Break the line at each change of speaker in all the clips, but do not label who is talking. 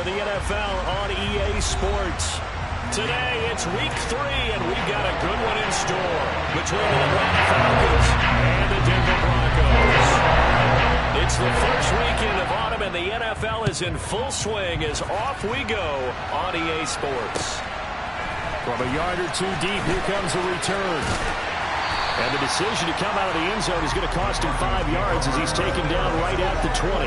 the NFL on EA Sports. Today, it's Week 3, and we've got a good one in store between the Atlanta Falcons and the Denver Broncos. It's the first weekend of autumn, and the NFL is in full swing as off we go on EA Sports. From a yard or two deep, here comes a return. And the decision to come out of the end zone is going to cost him 5 yards as he's taken down right at the 20.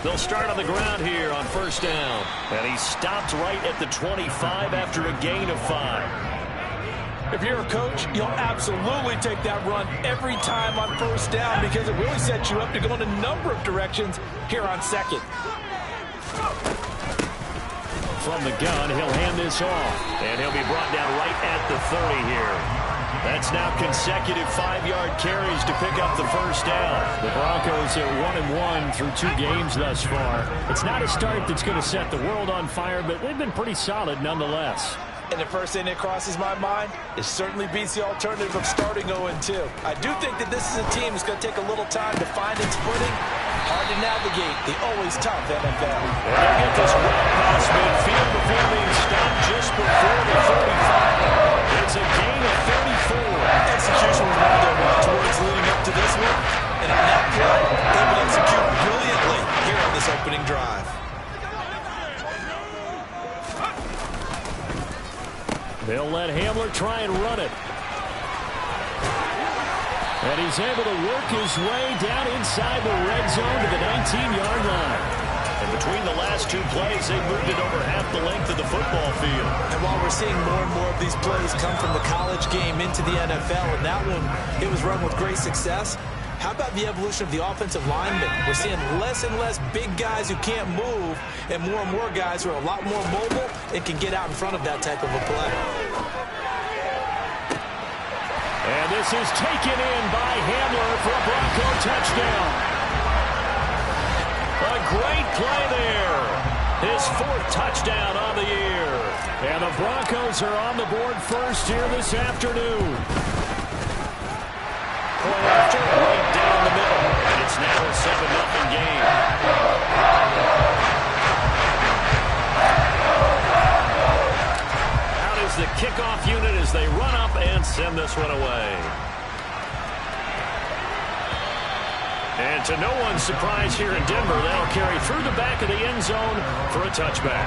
They'll start on the ground here on first down. And he stopped right at the 25 after a gain of 5.
If you're a coach, you'll absolutely take that run every time on first down because it really sets you up to go in a number of directions here on second.
From the gun, he'll hand this off. And he'll be brought down right at the 30 here. That's now consecutive 5-yard carries to pick up the first down. The Broncos are 1-1 through 2 games thus far. It's not a start that's going to set the world on fire, but they've been pretty solid nonetheless.
And the first thing that crosses my mind, it certainly beats the alternative of starting 0-2. I do think that this is a team that's going to take a little time to find its footing. Hard to navigate the always tough NFL.
And they'll get this route past midfield before being stopped just before the 35. It's a gain of 34.
Execution was one of their towards leading up to this one. And on that play, they would execute brilliantly here on this opening drive.
They'll let Hamler try and run it. And he's able to work his way down inside the red zone to the 19-yard line. And between the last 2 plays, they've moved it over half the length of the football field.
And while we're seeing more and more of these plays come from the college game into the NFL, and that one, it was run with great success, how about the evolution of the offensive linemen? We're seeing less and less big guys who can't move and more guys who are a lot more mobile and can get out in front of that type of a play.
And this is taken in by Hamler for a Bronco touchdown. A great play there. His 4th touchdown on the year. And the Broncos are on the board first here this afternoon. Point after, right down the middle. And it's now a 7-0 game. Out is the kickoff unit as they run up and send this one away. And to no one's surprise here in Denver, they'll carry through the back of the end zone for a touchback.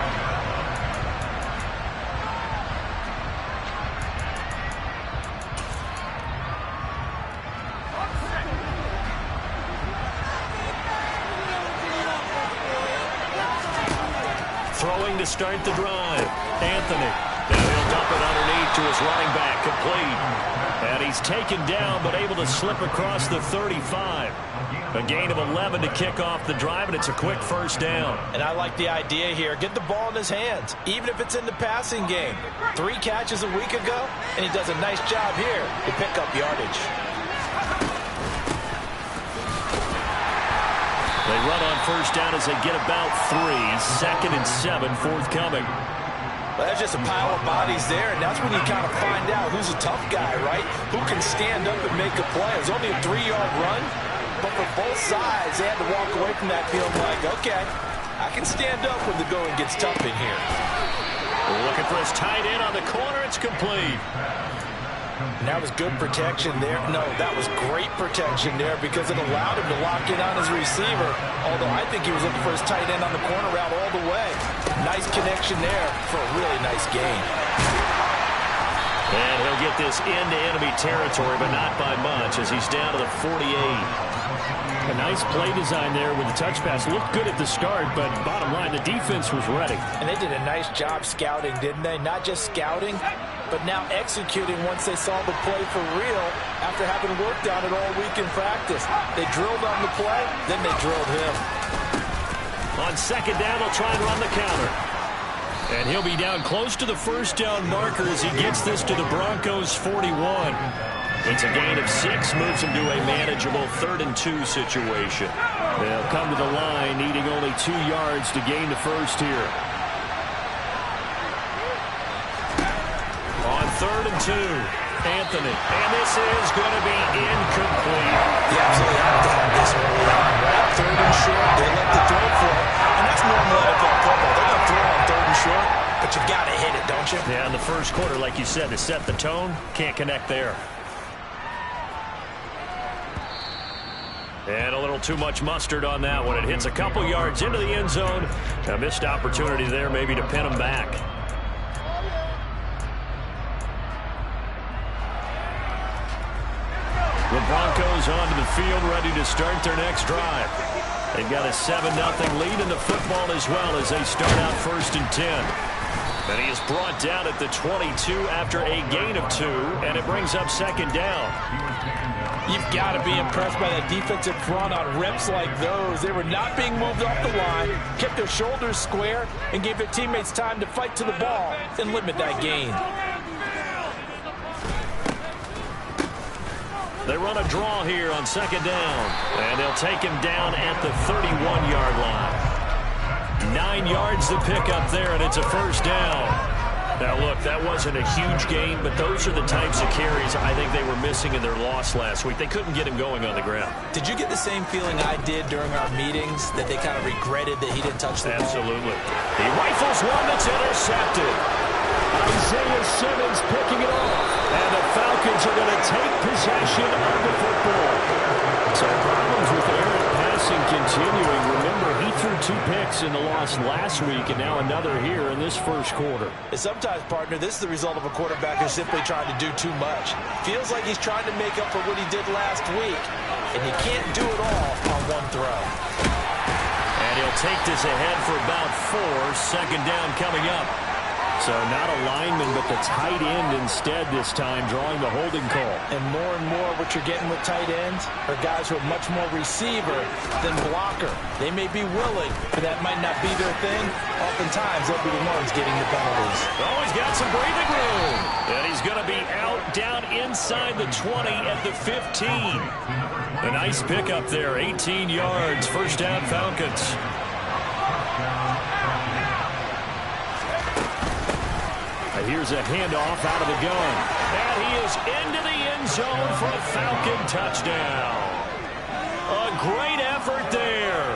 Throwing to start the drive. Anthony. Now he'll dump it underneath to his running back. Complete. And he's taken down but able to slip across the 35. A gain of 11 to kick off the drive, and it's a quick first down.
And I like the idea here. Get the ball in his hands, even if it's in the passing game. 3 catches a week ago, and he does a nice job here to pick up yardage.
They run on first down as they get about 3. 2nd and 7 forthcoming.
Well, that's just a pile of bodies there, and that's when you kind of find out who's a tough guy, right? Who can stand up and make a play. It was only a 3-yard run, but for both sides, they had to walk away from that feeling like, okay, I can stand up when the going gets tough in here.
Looking for his tight end on the corner. It's complete.
And that was good protection there. No, that was great protection there because it allowed him to lock in on his receiver. Although I think he was looking for his tight end on the corner route all the way. Nice connection there for a really nice gain.
And he'll get this into enemy territory, but not by much as he's down to the 48. A nice play design there with the touch pass. Looked good at the start, but bottom line, the defense was ready.
And they did a nice job scouting, didn't they? Not just scouting, but now executing once they saw the play for real after having worked on it all week in practice. They drilled on the play, then they drilled him.
On second down, they'll try and run the counter. And he'll be down close to the first down marker as he gets this to the Broncos 41. It's a gain of 6, moves them to a manageable 3rd and 2 situation. They'll come to the line, needing only 2 yards to gain the first here. On 3rd and 2, Anthony. And this is going to be incomplete.
You absolutely have to have this early on, right? 3rd and short, they let the throw for it. And that's normal NFL football. They're going to throw on 3rd and short, but you've got to hit it, don't you?
Yeah, in the first quarter, like you said, to set the tone, can't connect there. And a little too much mustard on that one. It hits a couple yards into the end zone. A missed opportunity there maybe to pin them back. The Broncos onto the field, ready to start their next drive. They've got a 7-0 lead in the football as well as they start out 1st and 10. And he is brought down at the 22 after a gain of 2, and it brings up 2nd down.
You've got to be impressed by that defensive front on reps like those. They were not being moved off the line, kept their shoulders square, and gave their teammates time to fight to the ball and limit that gain.
They run a draw here on 2nd down, and they'll take him down at the 31-yard line. 9 yards to pick up there, and it's a 1st down. Now, look, that wasn't a huge gain, but those are the types of carries I think they were missing in their loss last week. They couldn't get him going on the ground.
Did you get the same feeling I did during our meetings, that they kind of regretted that he didn't touch the ball?
Absolutely. He rifles one that's intercepted. Isaiah Simmons picking it off. And the Falcons are going to take possession of the football. So problems with Aaron passing continuing. Remember, he threw 2 picks in the loss last week, and now another here in this first quarter.
And sometimes, partner, this is the result of a quarterback who's simply trying to do too much. Feels like he's trying to make up for what he did last week, and he can't do it all on one throw.
And he'll take this ahead for about 4. 2nd down coming up. So not a lineman, but the tight end instead this time, drawing the holding call.
And more what you're getting with tight ends are guys who are much more receiver than blocker. They may be willing, but that might not be their thing. Oftentimes, they'll be the ones getting the penalties.
Oh, he's got some breathing room. And he's going to be out down inside the 20 at the 15. A nice pickup there, 18 yards, 1st down Falcons. Here's a handoff out of the gun. And he is into the end zone for a Falcon touchdown. A great effort there.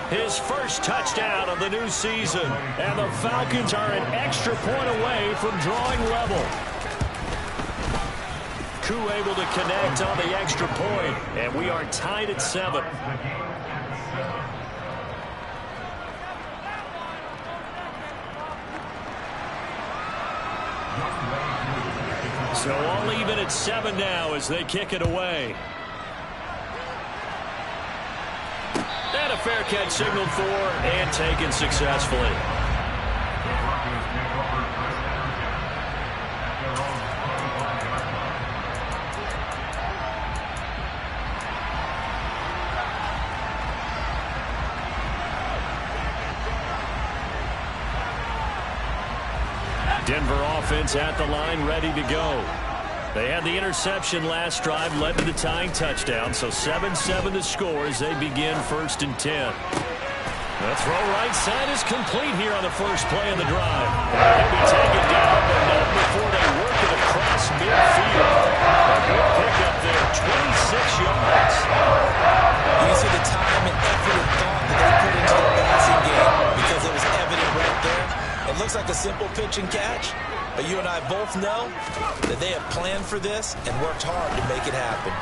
His first touchdown of the new season. And the Falcons are an extra point away from drawing level. Koo able to connect on the extra point. And we are tied at 7. So all even at 7 now as they kick it away. And a fair catch signaled for and taken successfully. Denver offense at the line, ready to go. They had the interception last drive, led to the tying touchdown, so 7-7 the score as they begin 1st and 10. The throw right side is complete here on the first play of the drive. They'll be taken down, but not before they work it across midfield. A good pickup there, 26 yards.
You can see the time and effort and thought that they put into their passing game because it was evident right there. It looks like a simple pitch and catch, but you and I both know that they have planned for this and worked hard to make it happen.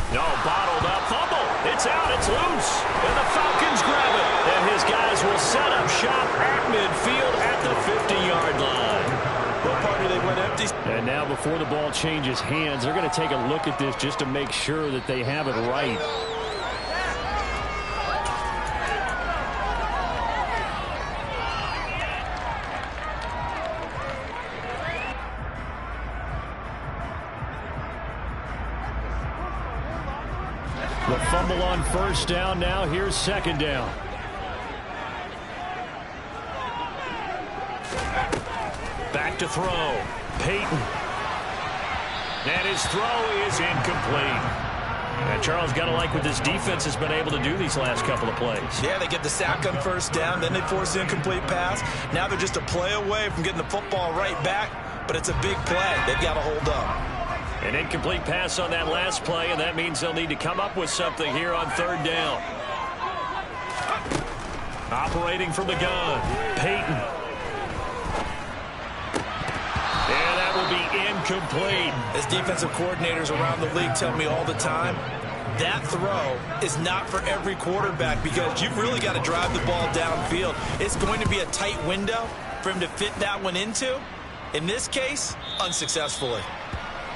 No, bottled up, fumble. It's out, it's loose. And the Falcons grab it. And his guys will set up shop at midfield at the 50-yard line.
Well, partner, they went empty.
And now before the ball changes hands, they're going to take a look at this just to make sure that they have it right. The fumble on 1st down. Now here's 2nd down. Back to throw. Peyton. And his throw is incomplete. And Charles, got to like what this defense has been able to do these last couple of plays.
Yeah, they get the sack on first down, then they force the incomplete pass. Now they're just a play away from getting the football right back, but it's a big play. They've got to hold up.
An incomplete pass on that last play, and that means they'll need to come up with something here on third down. Operating from the gun, Peyton. And that will be incomplete.
As defensive coordinators around the league tell me all the time, that throw is not for every quarterback because you've really got to drive the ball downfield. It's going to be a tight window for him to fit that one into. In this case, unsuccessfully.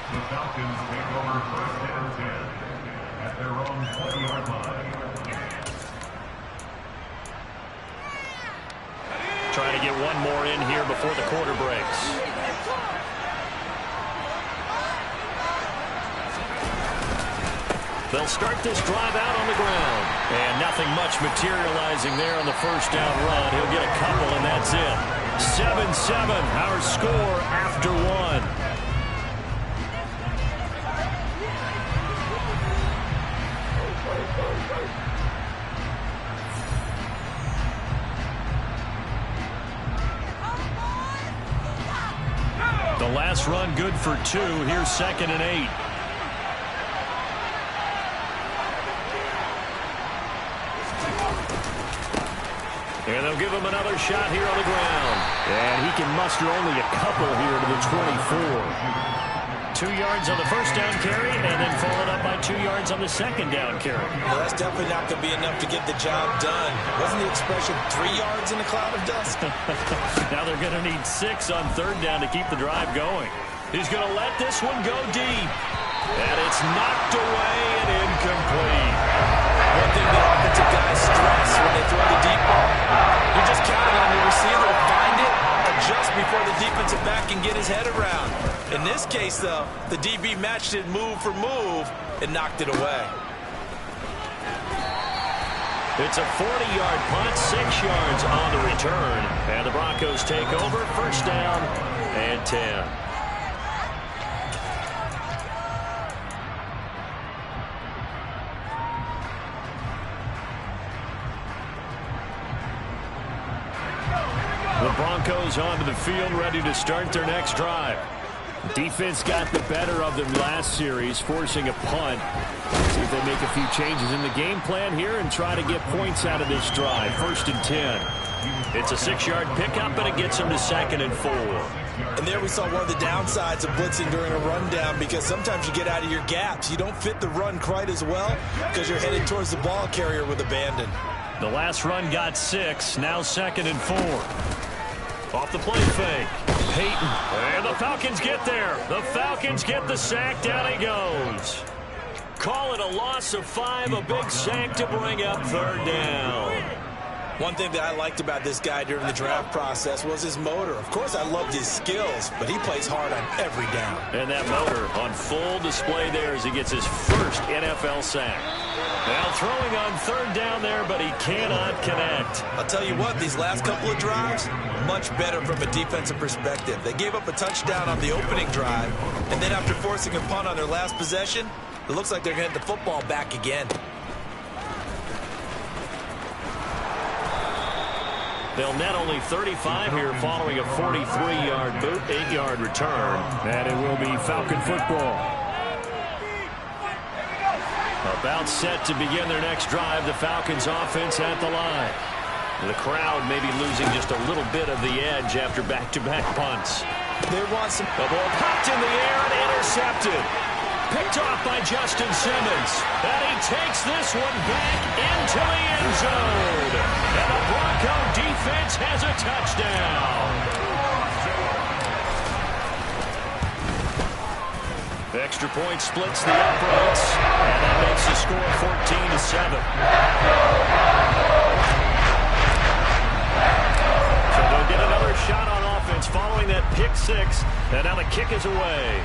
The Falcons take over first and 10 at their own 20-yard line.
Trying to get one more in here before the quarter breaks. They'll start this drive out on the ground. And nothing much materializing there on the first down run. He'll get a couple, and that's it. 7-7, our score after one. The last run good for 2. Here's 2nd and 8. And they'll give him another shot here on the ground. And he can muster only a couple here to the 24. 2 yards on the first down carry, and then followed up by 2 yards on the second down carry.
Well, that's definitely not going to be enough to get the job done. Wasn't the expression 3 yards in a cloud of dust?
Now they're going to need 6 on third down to keep the drive going. He's going to let this one go deep. And it's knocked away and incomplete.
One thing that offensive guys stress when they throw the deep ball, you're just counting on your receiver to find it, adjust before the defensive back can get his head around. In this case, though, the DB matched it move for move and knocked it away.
It's a 40-yard punt, 6 yards on the return. And the Broncos take over, first down and 10. The Broncos onto the field, ready to start their next drive. Defense got the better of them last series, forcing a punt. See if they make a few changes in the game plan here and try to get points out of this drive. 1st and 10. It's a 6-yard pickup, and it gets them to 2nd and 4.
And there we saw one of the downsides of blitzing during a rundown, because sometimes you get out of your gaps. You don't fit the run quite as well because you're headed towards the ball carrier with abandon.
The last run got 6, now 2nd and 4. Off the play fake. Peyton. And the Falcons get there. The Falcons get the sack. Down he goes. Call it a loss of 5. A big sack to bring up third down.
One thing that I liked about this guy during the draft process was his motor. Of course, I loved his skills, but he plays hard on every down.
And that motor on full display there as he gets his first NFL sack. Now throwing on third down there, but he cannot connect.
I'll tell you what, these last couple of drives, much better from a defensive perspective. They gave up a touchdown on the opening drive, and then after forcing a punt on their last possession, it looks like they're going to get the football back again.
They'll net only 35 here following a 43-yard boot, 8-yard return. And it will be Falcon football. About set to begin their next drive, the Falcons offense at the line. The crowd may be losing just a little bit of the edge after back-to-back punts.
They want some...
The ball popped in the air and intercepted. Picked off by Justin Simmons. And he takes this one back into the end zone. And the Bronco defense has a touchdown. Extra point splits the uprights, and that makes the score 14-7. So they'll get another shot on offense following that pick 6, and now the kick is away.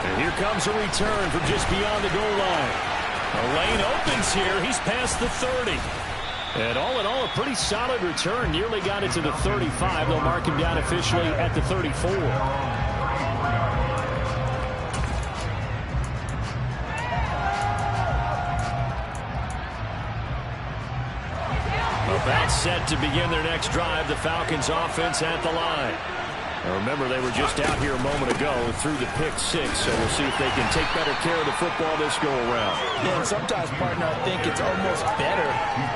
And here comes a return from just beyond the goal line. The lane opens here. He's past the 30. And all in all, a pretty solid return. Nearly got it to the 35. They'll mark him down officially at the 34. About set to begin their next drive, the Falcons offense at the line. Now remember, they were just out here a moment ago through the pick six, so we'll see if they can take better care of the football this go-around.
Yeah, and sometimes, partner, I think it's almost better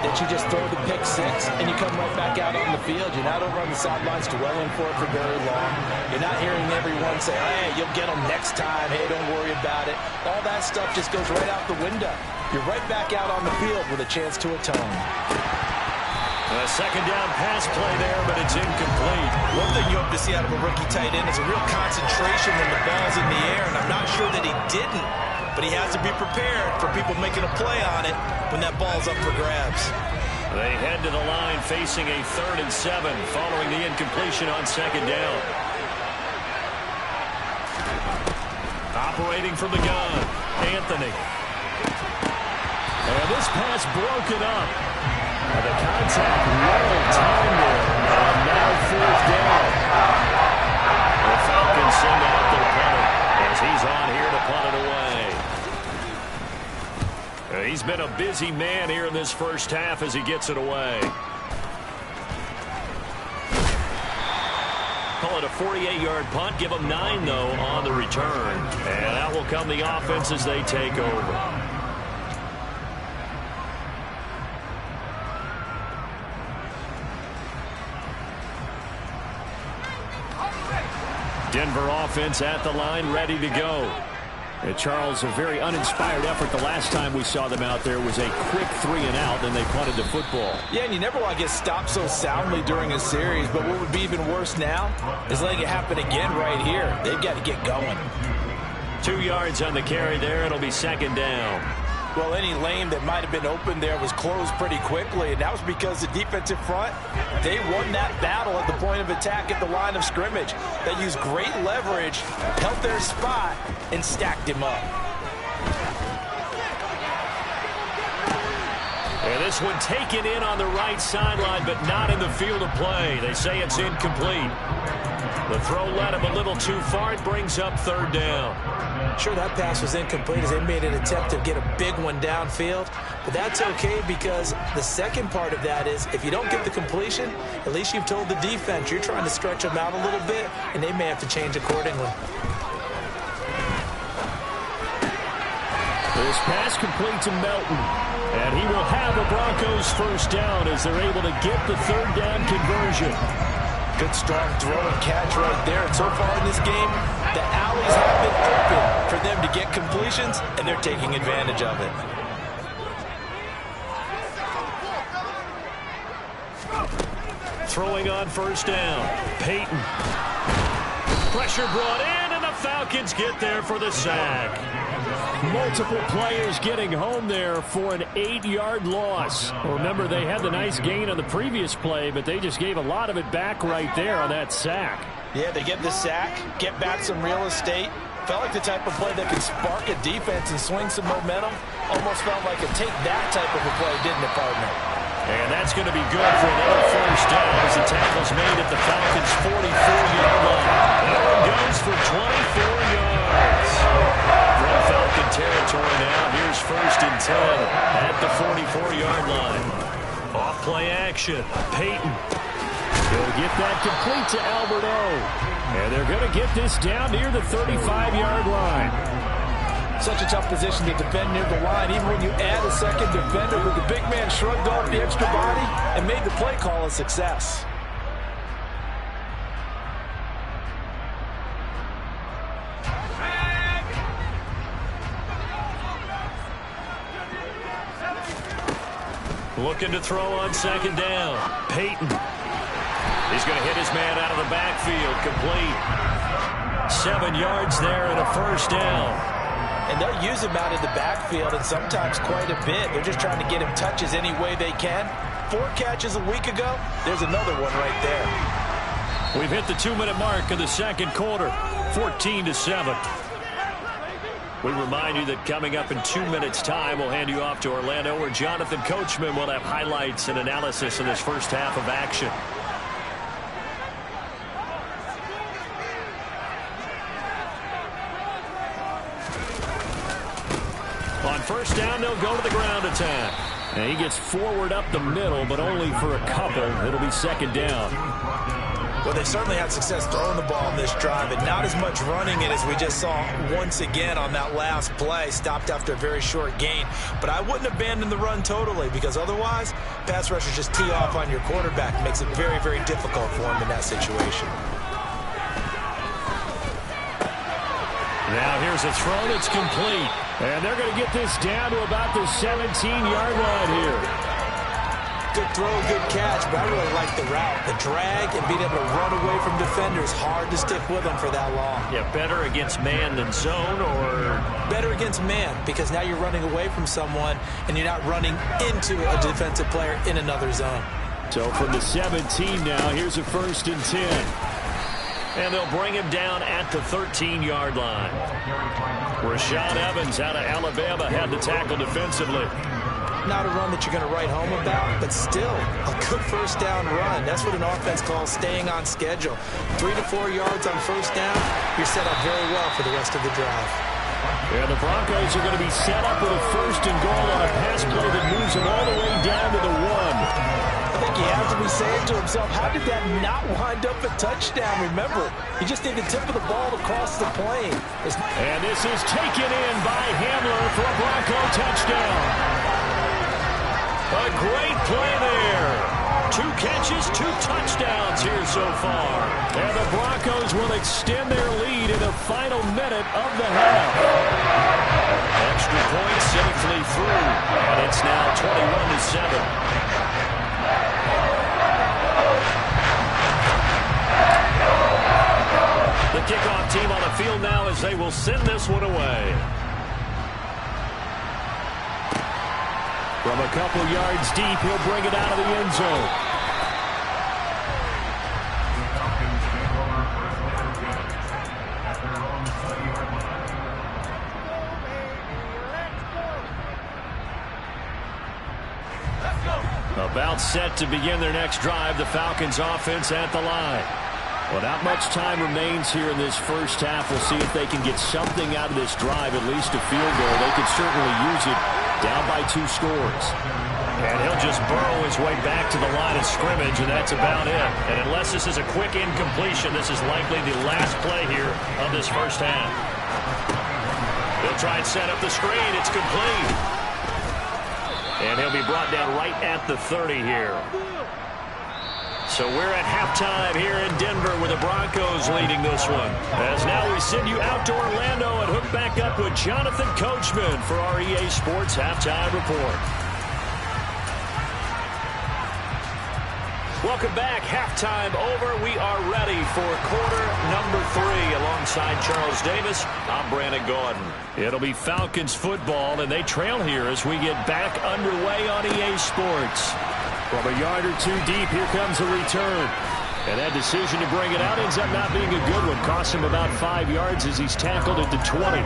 that you just throw the pick six and you come right back out on the field. You're not over on the sidelines dwelling for it for very long. You're not hearing everyone say, hey, you'll get them next time. Hey, don't worry about it. All that stuff just goes right out the window. You're right back out on the field with a chance to atone.
A second down pass play there, but it's incomplete.
One thing you hope to see out of a rookie tight end is a real concentration when the ball's in the air, and I'm not sure that he didn't, but he has to be prepared for people making a play on it when that ball's up for grabs.
They head to the line facing a 3rd and 7 following the incompletion on second down. Operating from the gun, Anthony. And this pass broken up. The contact well timed there, and now 4th down. The Falcons send out their punter as he's on here to punt it away. He's been a busy man here in this first half as he gets it away. Call it a 48-yard punt. Give them 9, though, on the return. And out will come the offense as they take over. Denver offense at the line, ready to go. And Charles, a very uninspired effort the last time we saw them out there was a quick 3 and out, then they punted the football.
Yeah, and you never want to get stopped so soundly during a series, but what would be even worse now is letting it happen again right here. They've got to get going.
2 yards on the carry there. It'll be second down.
Well, any lane that might have been open there was closed pretty quickly, and that was because the defensive front, they won that battle at the point of attack at the line of scrimmage. They used great leverage, held their spot, and stacked him up.
And this one taken in on the right sideline, but not in the field of play. They say it's incomplete. The throw led him a little too far. It brings up 3rd down.
Sure, that pass was incomplete as they made an attempt to get a big one downfield, but that's okay because the second part of that is if you don't get the completion, at least you've told the defense you're trying to stretch them out a little bit, and they may have to change accordingly.
This pass complete to Melton, and he will have a Broncos first down as they're able to get the 3rd down conversion.
Good strong throw and catch right there. And so far in this game, the alleys have been open for them to get completions, and they're taking advantage of it.
Throwing on first down. Peyton. Pressure brought in, and the Falcons get there for the sack. Multiple players getting home there for an 8-yard loss. Remember, they had the nice gain on the previous play, but they just gave a lot of it back right there on that sack.
Yeah, they get the sack, get back some real estate. Felt like the type of play that could spark a defense and swing some momentum. Almost felt like a take that type of a play, didn't it, partner?
And that's going to be good for another first down as the tackle's made at the Falcons' 44-yard line. That one goes for 24 yards. From Falcon territory now, here's 1st and 10 at the 44-yard line. Off play action. Peyton. He'll get that complete to Albert O. And they're going to get this down near the 35-yard line.
Such a tough position to defend near the line, even when you add a second defender, but the big man shrugged off the extra body and made the play call a success.
Looking to throw on second down. Peyton. He's going to hit his man out of the backfield. Complete. 7 yards there and a first down.
And they'll use him out of the backfield and sometimes quite a bit. They're just trying to get him touches any way they can. 4 catches a week ago. There's another one right there.
We've hit the 2-minute mark of the second quarter. 14-7. We remind you that coming up in 2 minutes' time, we'll hand you off to Orlando, where Jonathan Coachman will have highlights and analysis of this first half of action. On first down, they'll go to the ground attack. And he gets forward up the middle, but only for a couple. It'll be second down.
Well, they certainly had success throwing the ball in this drive, and not as much running it as we just saw once again on that last play. Stopped after a very short gain. But I wouldn't abandon the run totally, because otherwise, pass rushers just tee off on your quarterback. It makes it very, very difficult for him in that situation.
Now here's a throw that's complete. And they're going to get this down to about the 17-yard line here.
Good throw, good catch, but I really like the route. The drag and being able to run away from defenders, hard to stick with them for that long.
Yeah, better against man than zone, or?
Better against man, because now you're running away from someone and you're not running into a defensive player in another zone.
So from the 17 now, here's a 1st and 10. And they'll bring him down at the 13-yard line. Rashad Evans out of Alabama had the tackle defensively.
Not a run that you're going to write home about, but still a good first down run. That's what an offense calls staying on schedule. 3 to 4 yards on first down, you're set up very well for the rest of the drive.
Yeah, the Broncos are going to be set up with a 1st and goal on a pass play that moves them all the way down to the 1.
I think he has to be saying to himself, how did that not wind up a touchdown? Remember, you just need the tip of the ball to cross the plane.
And this is taken in by Hamler for a Bronco touchdown. A great play there. 2 catches, 2 touchdowns here so far. And the Broncos will extend their lead in the final minute of the half. Extra point safely through. And it's now 21-7. The kickoff team on the field now as they will send this one away. From a couple yards deep, he'll bring it out of the end zone. About set to begin their next drive, the Falcons offense at the line. Well, not much time remains here in this first half. We'll see if they can get something out of this drive, at least a field goal. They could certainly use it down by 2 scores. And he'll just burrow his way back to the line of scrimmage, and that's about it. And unless this is a quick incompletion, this is likely the last play here of this first half. He'll try and set up the screen. It's complete. And he'll be brought down right at the 30 here. So we're at halftime here in Denver with the Broncos leading this one. As now we send you out to Orlando and hook back up with Jonathan Coachman for our EA Sports Halftime Report. Welcome back. Halftime over. We are ready for quarter number 3 alongside Charles Davis. I'm Brandon Gaudin. It'll be Falcons football, and they trail here as we get back underway on EA Sports. From a yard or 2 deep, here comes the return. And that decision to bring it out ends up not being a good one. Costs him about 5 yards as he's tackled at the 20.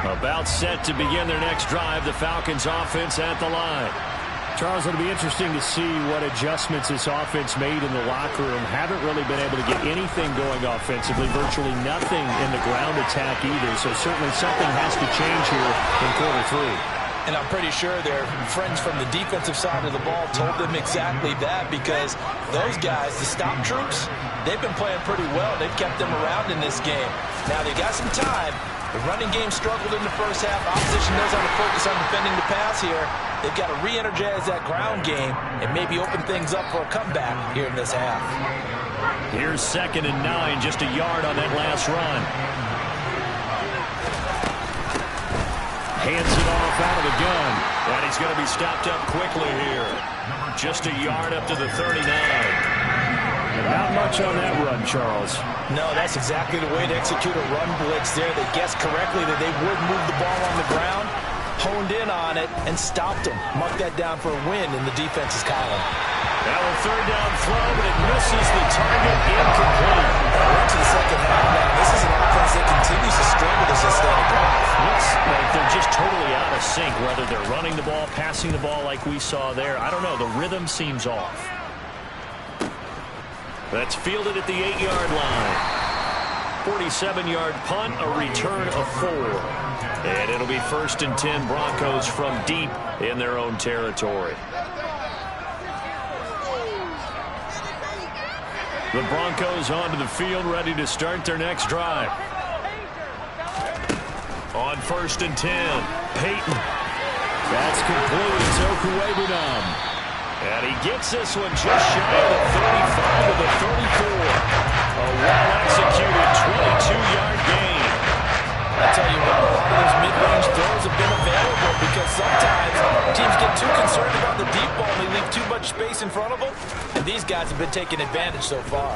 About set to begin their next drive, the Falcons offense at the line. Charles, it'll be interesting to see what adjustments this offense made in the locker room. Haven't really been able to get anything going offensively, virtually nothing in the ground attack either. So certainly something has to change here in quarter 3.
And I'm pretty sure their friends from the defensive side of the ball told them exactly that, because those guys, the stop troops, they've been playing pretty well. They've kept them around in this game. Now they've got some time. The running game struggled in the first half. Opposition knows how to focus on defending the pass here. They've got to re-energize that ground game and maybe open things up for a comeback here in this half.
Here's 2nd and 9, just a yard on that last run. Hands it off out of the gun. And he's going to be stopped up quickly here. Just a yard up to the 39. Not much on that run, Charles.
No, that's exactly the way to execute a run blitz there. They guessed correctly that they would move the ball on the ground, honed in on it, and stopped them. Marked that down for a win in the defense's column.
Now a 3rd down throw, but it misses the target, incomplete.
We're into the second half now. This is an offense that continues to struggle as they stand across.
Looks like they're just totally out of sync, whether they're running the ball, passing the ball like we saw there. I don't know. The rhythm seems off. That's fielded at the 8-yard line. 47-yard punt, a return of 4. And it'll be 1st and 10 Broncos from deep in their own territory. The Broncos onto the field, ready to start their next drive. On 1st and 10, Peyton. That's complete. It's Okuwebunam. And he gets this one just shy of the 35 of the 34. A well-executed 22-yard gain.
I tell you what, a lot of those mid-range throws have been available because sometimes teams get too concerned about the deep ball and they leave too much space in front of them. And these guys have been taking advantage so far.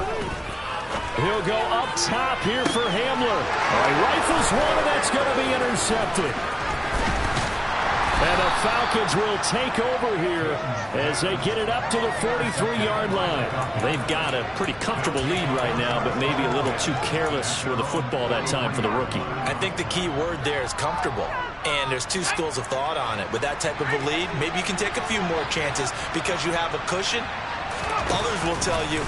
He'll go up top here for Hamler. He rifles one, and that's going to be intercepted. And the Falcons will take over here as they get it up to the 43-yard line. They've got a pretty comfortable lead right now, but maybe a little too careless with the football that time for the rookie.
I think the key word there is comfortable. And there's two schools of thought on it. With that type of a lead, maybe you can take a few more chances because you have a cushion. Others will tell you,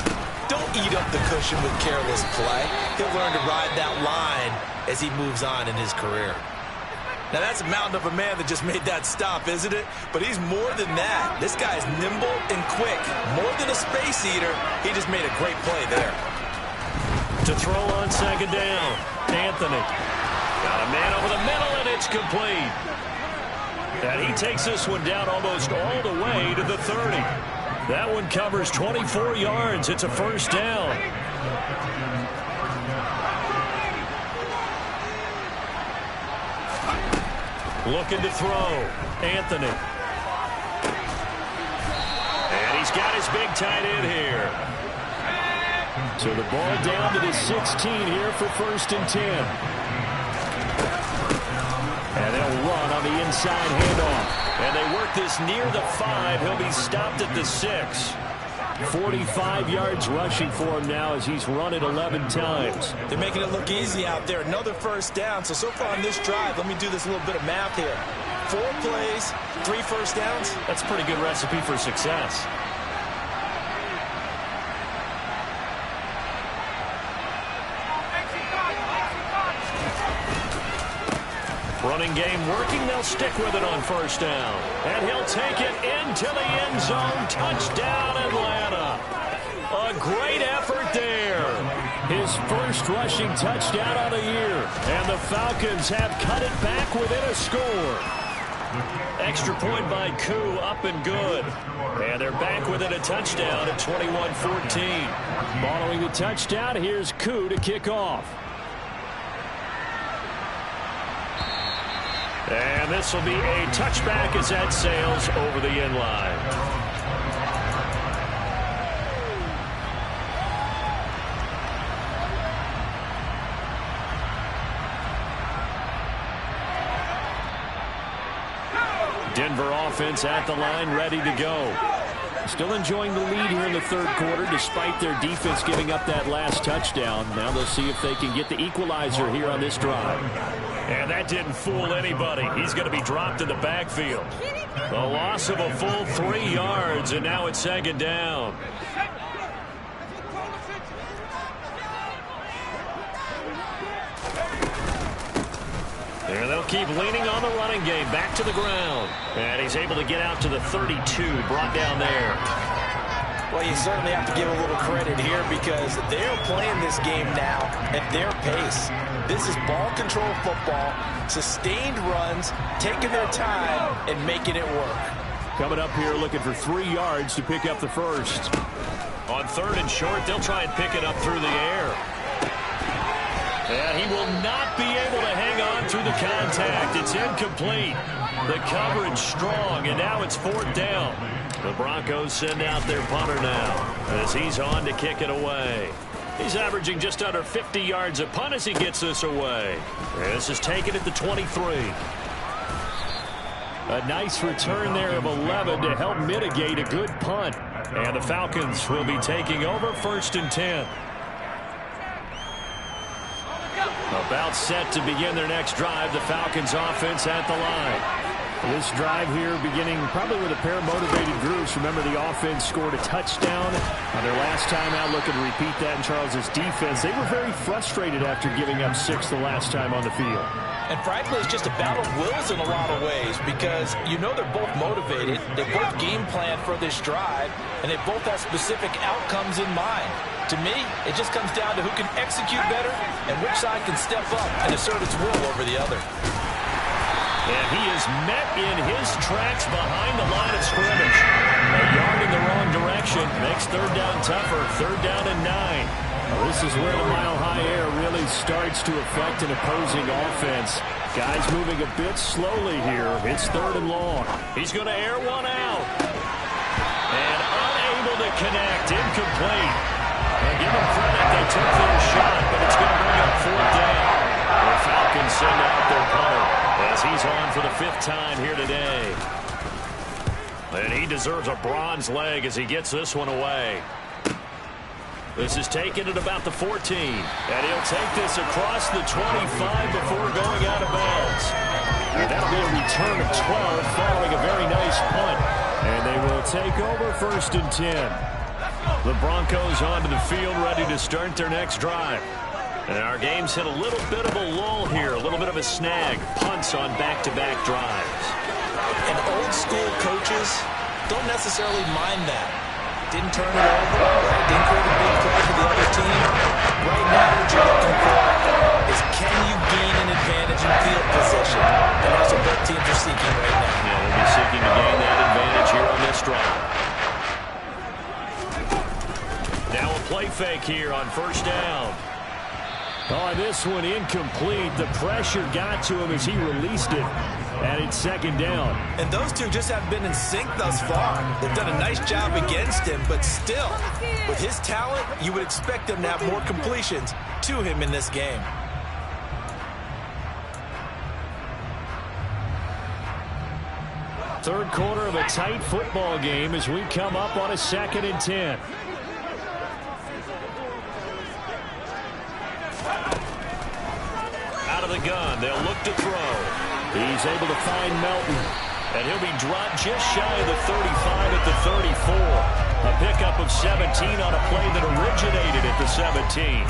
don't eat up the cushion with careless play. He'll learn to ride that line as he moves on in his career. Now, that's a mountain of a man that just made that stop, isn't it? But he's more than that. This guy's nimble and quick. More than a space eater, he just made a great play there.
To throw on 2nd down, Anthony. Got a man over the middle, and it's complete. And he takes this one down almost all the way to the 30. That one covers 24 yards. It's a 1st down. Looking to throw. Anthony. And he's got his big tight end here. So the ball down to the 16 here for 1st and 10. And they'll run on the inside handoff. And they work this near the 5. He'll be stopped at the 6. 45 yards rushing for him now as he's run it 11 times.
They're making it look easy out there. Another 1st down. So far on this drive, let me do this little bit of math here. 4 plays, 3 1st downs.
That's a pretty good recipe for success. Running game working. They'll stick with it on 1st down. And he'll take it into the end zone. Touchdown, Atlanta. A great effort there. His 1st rushing touchdown of the year. And the Falcons have cut it back within a score. Extra point by Koo, up and good. And they're back within a touchdown at 21-14. Following the touchdown, here's Koo to kick off. And this will be a touchback as that sails over the end line. Denver offense at the line, ready to go. Still enjoying the lead here in the 3rd quarter despite their defense giving up that last touchdown. Now they'll see if they can get the equalizer here on this drive. And that didn't fool anybody. He's going to be dropped in the backfield. The loss of a full 3 yards, and now it's 2nd down. And they'll keep leaning on the running game. Back to the ground. And he's able to get out to the 32. Brought down there.
Well, you certainly have to give a little credit here because they're playing this game now at their pace. This is ball control football, sustained runs, taking their time, and making it work.
Coming up here looking for 3 yards to pick up the 1st. On 3rd and short, they'll try and pick it up through the air. And he will not be able to hang on through the contact. It's incomplete. The coverage strong, and now it's 4th down. The Broncos send out their punter now as he's on to kick it away. He's averaging just under 50 yards a punt as he gets this away. This is taken at the 23. A nice return there of 11 to help mitigate a good punt. And the Falcons will be taking over 1st and 10. About set to begin their next drive. The Falcons offense at the line. This drive here beginning probably with a pair of motivated groups. Remember, the offense scored a touchdown on their last time out. Looking to repeat that in Charles's defense. They were very frustrated after giving up 6 the last time on the field.
And frankly, it's just a battle of wills in a lot of ways because you know they're both motivated. They both game plan for this drive, and they both have specific outcomes in mind. To me, it just comes down to who can execute better and which side can step up and assert its will over the other.
And he is met in his tracks behind the line of scrimmage. A yard in the wrong direction makes third down tougher. Third down and 9. Well, this is where the mile-high air really starts to affect an opposing offense. Guys moving a bit slowly here. It's third and long. He's going to air one out. And unable to connect. Incomplete. Well, give them credit. They took their shot, but it's going to bring up fourth down. The Falcons send out their punter as he's on for the 5th time here today. And he deserves a bronze leg as he gets this one away. This is taken at about the 14. And he'll take this across the 25 before going out of bounds. And that'll be a return of 12 following a very nice punt. And they will take over 1st and 10. The Broncos onto the field ready to start their next drive. And our game's hit a little bit of a lull here, a little bit of a snag. Punts on back-to-back drives.
And old-school coaches don't necessarily mind that. Didn't turn it over, didn't create a big play for the other team. Right now, what you're looking for is can you gain an advantage in field position? And that's what both teams are seeking right now.
Yeah, they'll be seeking to gain that advantage here on this drive. Now a play fake here on 1st down. Oh, this one incomplete. The pressure got to him as he released it. And it's 2nd down.
And those two just haven't been in sync thus far. They've done a nice job against him, but still, with his talent, you would expect them to have more completions to him in this game.
Third quarter of a tight football game as we come up on a 2nd and 10. Out of the gun, they'll look to throw. He's able to find Melton, and he'll be dropped just shy of the 35 at the 34. A pickup of 17 on a play that originated at the 17.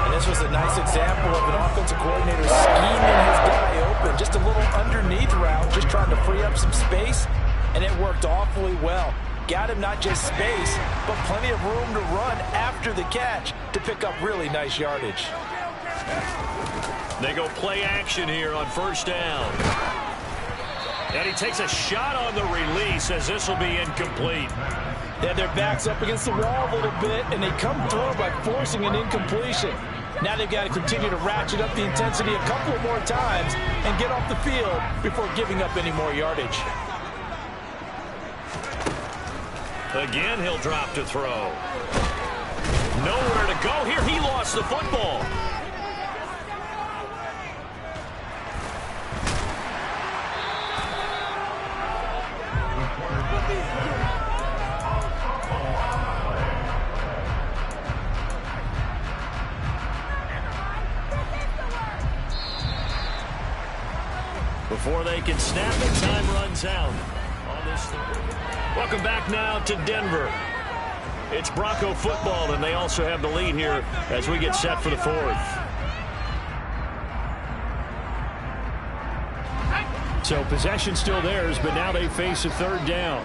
And this was a nice example of an offensive coordinator scheming his guy open. Just a little underneath route, just trying to free up some space, and it worked awfully well. Got him not just space, but plenty of room to run after the catch to pick up really nice yardage.
They go play action here on 1st down. And he takes a shot on the release as this will be incomplete.
They have their backs up against the wall a little bit, and they come through by forcing an incompletion. Now they've got to continue to ratchet up the intensity a couple of more times and get off the field before giving up any more yardage.
Again, he'll drop to throw. Nowhere to go here. He lost the football. Before they can snap it, time runs out on this third. Welcome back now to Denver. It's Bronco football, and they also have the lead here as we get set for the 4th. So possession still theirs, but now they face a 3rd down.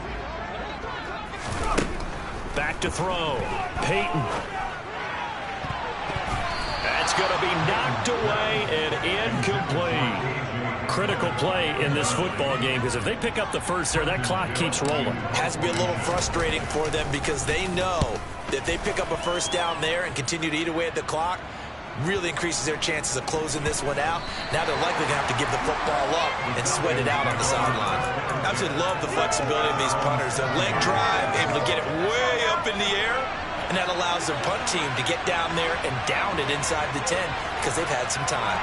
Back to throw. Peyton. That's going to be knocked away and incomplete. Critical play in this football game because if they pick up the first there, that clock keeps rolling.
Has to be a little frustrating for them because they know that if they pick up a 1st down there and continue to eat away at the clock, really increases their chances of closing this one out. Now they're likely going to have to give the football up and sweat it out on the sideline. Absolutely love the flexibility of these punters. Their leg drive, able to get it way up in the air, and that allows their punt team to get down there and down it inside the 10 because they've had some time.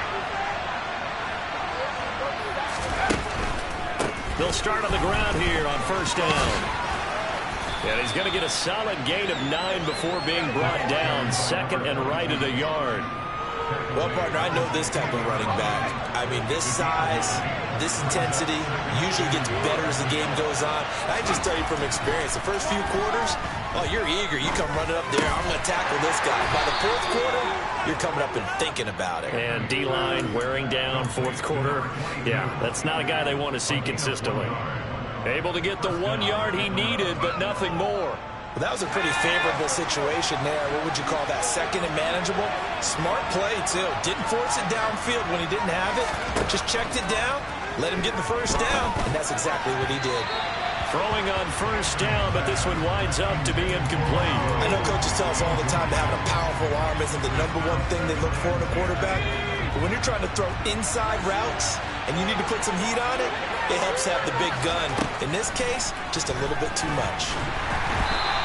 They'll start on the ground here on 1st down. And he's going to get a solid gain of 9 before being brought down. 2nd and right at a yard.
Well, partner, I know this type of running back. I mean, this size, this intensity usually gets better as the game goes on. I just tell you from experience, the first few quarters, oh, you're eager. You come running up there, I'm going to tackle this guy. By the fourth quarter, you're coming up and thinking about it.
And D-line wearing down fourth quarter. Yeah, that's not a guy they want to see consistently. Able to get the 1 yard he needed, but nothing more.
Well, that was a pretty favorable situation there. What would you call that? Second and manageable? Smart play, too. Didn't force it downfield when he didn't have it. Just checked it down, let him get the first down, and that's exactly what he did.
Throwing on first down, but this one winds up to be incomplete.
I know coaches tell us all the time that having a powerful arm isn't the #1 thing they look for in a quarterback. But when you're trying to throw inside routes and you need to put some heat on it, it helps have the big gun. In this case, just a little bit too much.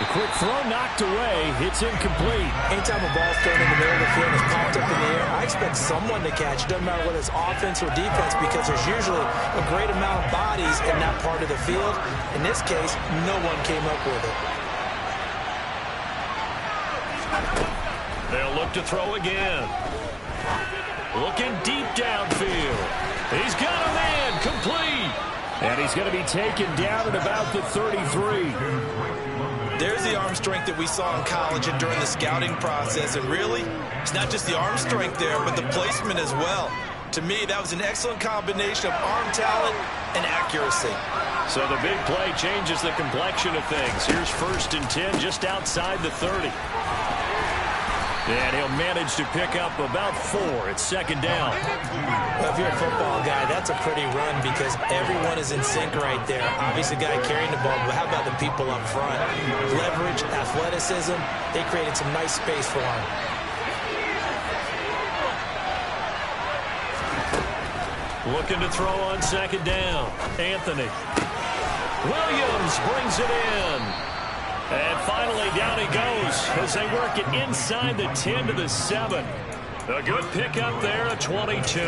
The quick throw knocked away. It's incomplete.
Anytime a ball's thrown in the middle of the field and it's popped up in the air, I expect someone to catch. It doesn't matter whether it's offense or defense because there's usually a great amount of bodies in that part of the field. In this case, no one came up with it.
They'll look to throw again. Looking deep downfield. He's got a man complete. And he's going to be taken down at about the 33.
There's the arm strength that we saw in college and during the scouting process. And really, it's not just the arm strength there, but the placement as well. To me, that was an excellent combination of arm talent and accuracy.
So the big play changes the complexion of things. Here's 1st and 10 just outside the 30. And he'll manage to pick up about 4. It's 2nd down.
Well, if you're a football guy, that's a pretty run because everyone is in sync right there. Obviously, the guy carrying the ball, but how about the people up front? Leverage, athleticism, they created some nice space for him.
Looking to throw on 2nd down. Anthony. Williams brings it in. And finally, down he goes as they work it inside the 10 to the 7. A good pickup there at 22.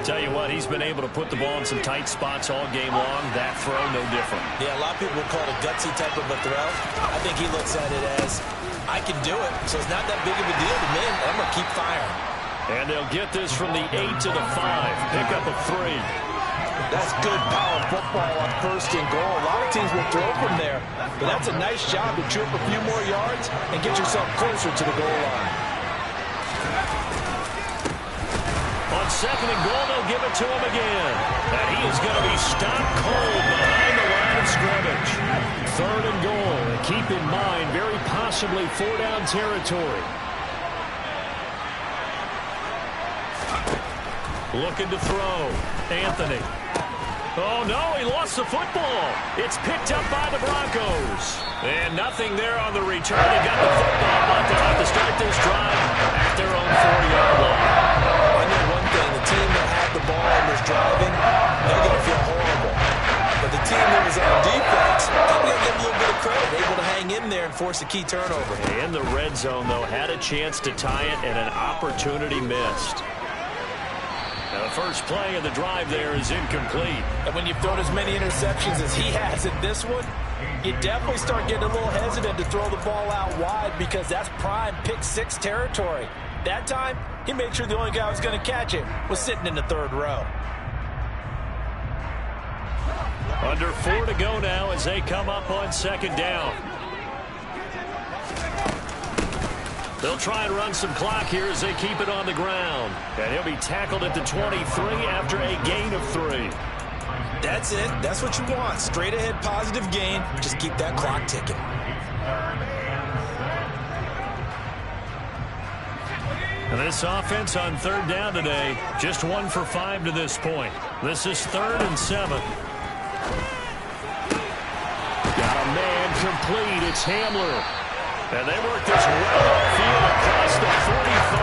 Tell you what, he's been able to put the ball in some tight spots all game long. That throw, no different.
Yeah, a lot of people would call it a gutsy type of a throw. I think he looks at it as, I can do it, so it's not that big of a deal to me. I'm going to keep firing.
And they'll get this from the 8 to the 5. Pick up a 3.
That's good power football on 1st and goal. A lot of teams will throw from there, but that's a nice job to chew up a few more yards and get yourself closer to the goal line.
On 2nd and goal, they'll give it to him again. And he is going to be stopped cold behind the line of scrimmage. 3rd and goal. And keep in mind, very possibly 4-down territory. Looking to throw. Anthony. Oh, no, he lost the football. It's picked up by the Broncos. And nothing there on the return. They got the football, but they'll have to start this drive at their own 4-yard line.
I know one thing. The team that had the ball and was driving, they're going to feel horrible. But the team that was on defense, I'm going to give them a little bit of credit. Able to hang in there and force a key turnover.
In the red zone, though, had a chance to tie it and an opportunity missed. The first play of the drive there is incomplete.
And when you've thrown as many interceptions as he has in this one, you definitely start getting a little hesitant to throw the ball out wide because that's prime pick 6 territory. That time, he made sure the only guy who was going to catch it was sitting in the 3rd row.
Under 4 to go now as they come up on 2nd down. They'll try and run some clock here as they keep it on the ground. And he'll be tackled at the 23 after a gain of 3.
That's it. That's what you want. Straight ahead positive gain. Just keep that clock ticking.
And this offense on 3rd down today, just 1 for 5 to this point. This is 3rd and 7. Got a man complete. It's Hamler. And they work this well upfield across the 45.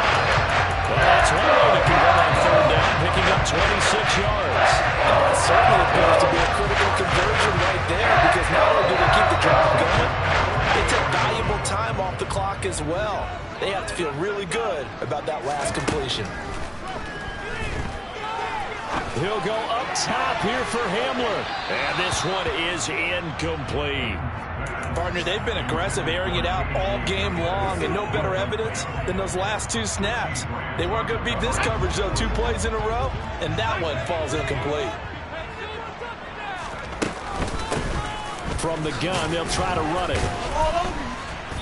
Well, that's one way to convert on 3rd down, picking up 26 yards.
That certainly appears to be a critical conversion right there because not only do they keep the drive going, they take valuable time off the clock as well. They have to feel really good about that last completion.
He'll go up top here for Hamler. And this one is incomplete.
Partner, they've been aggressive, airing it out all game long, and no better evidence than those last 2 snaps. They weren't going to beat this coverage, though. 2 plays in a row, and that one falls incomplete.
From the gun, they'll try to run it.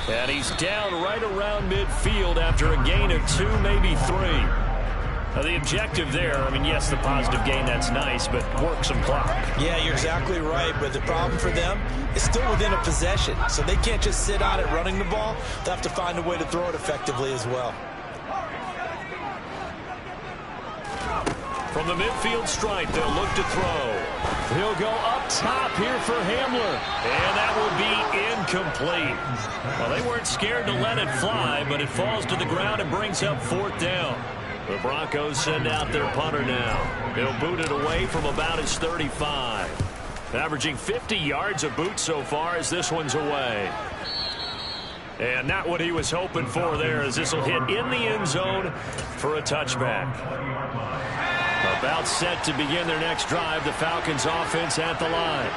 And he's down right around midfield after a gain of 2, maybe 3. Now, the objective there, I mean, yes, the positive gain, that's nice, but work some clock.
Yeah, you're exactly right, but the problem for them is still within a possession, so they can't just sit on it running the ball. They'll have to find a way to throw it effectively as well.
From the midfield stripe, they'll look to throw. He'll go up top here for Hamler, and that will be incomplete. Well, they weren't scared to let it fly, but it falls to the ground and brings up 4th down. The Broncos send out their punter now. He'll boot it away from about his 35. Averaging 50 yards a boot so far as this one's away. And not what he was hoping for there, as this will hit in the end zone for a touchback. About set to begin their next drive, the Falcons offense at the line.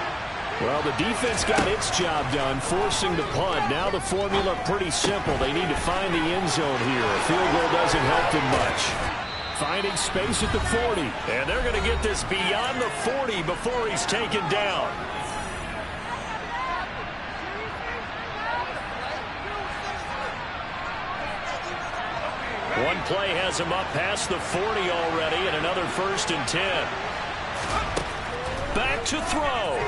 Well, the defense got its job done, forcing the punt. Now the formula pretty simple. They need to find the end zone here. A field goal doesn't help them much. Finding space at the 40. And they're going to get this beyond the 40 before he's taken down. One play has him up past the 40 already, and another 1st and 10. Back to throw.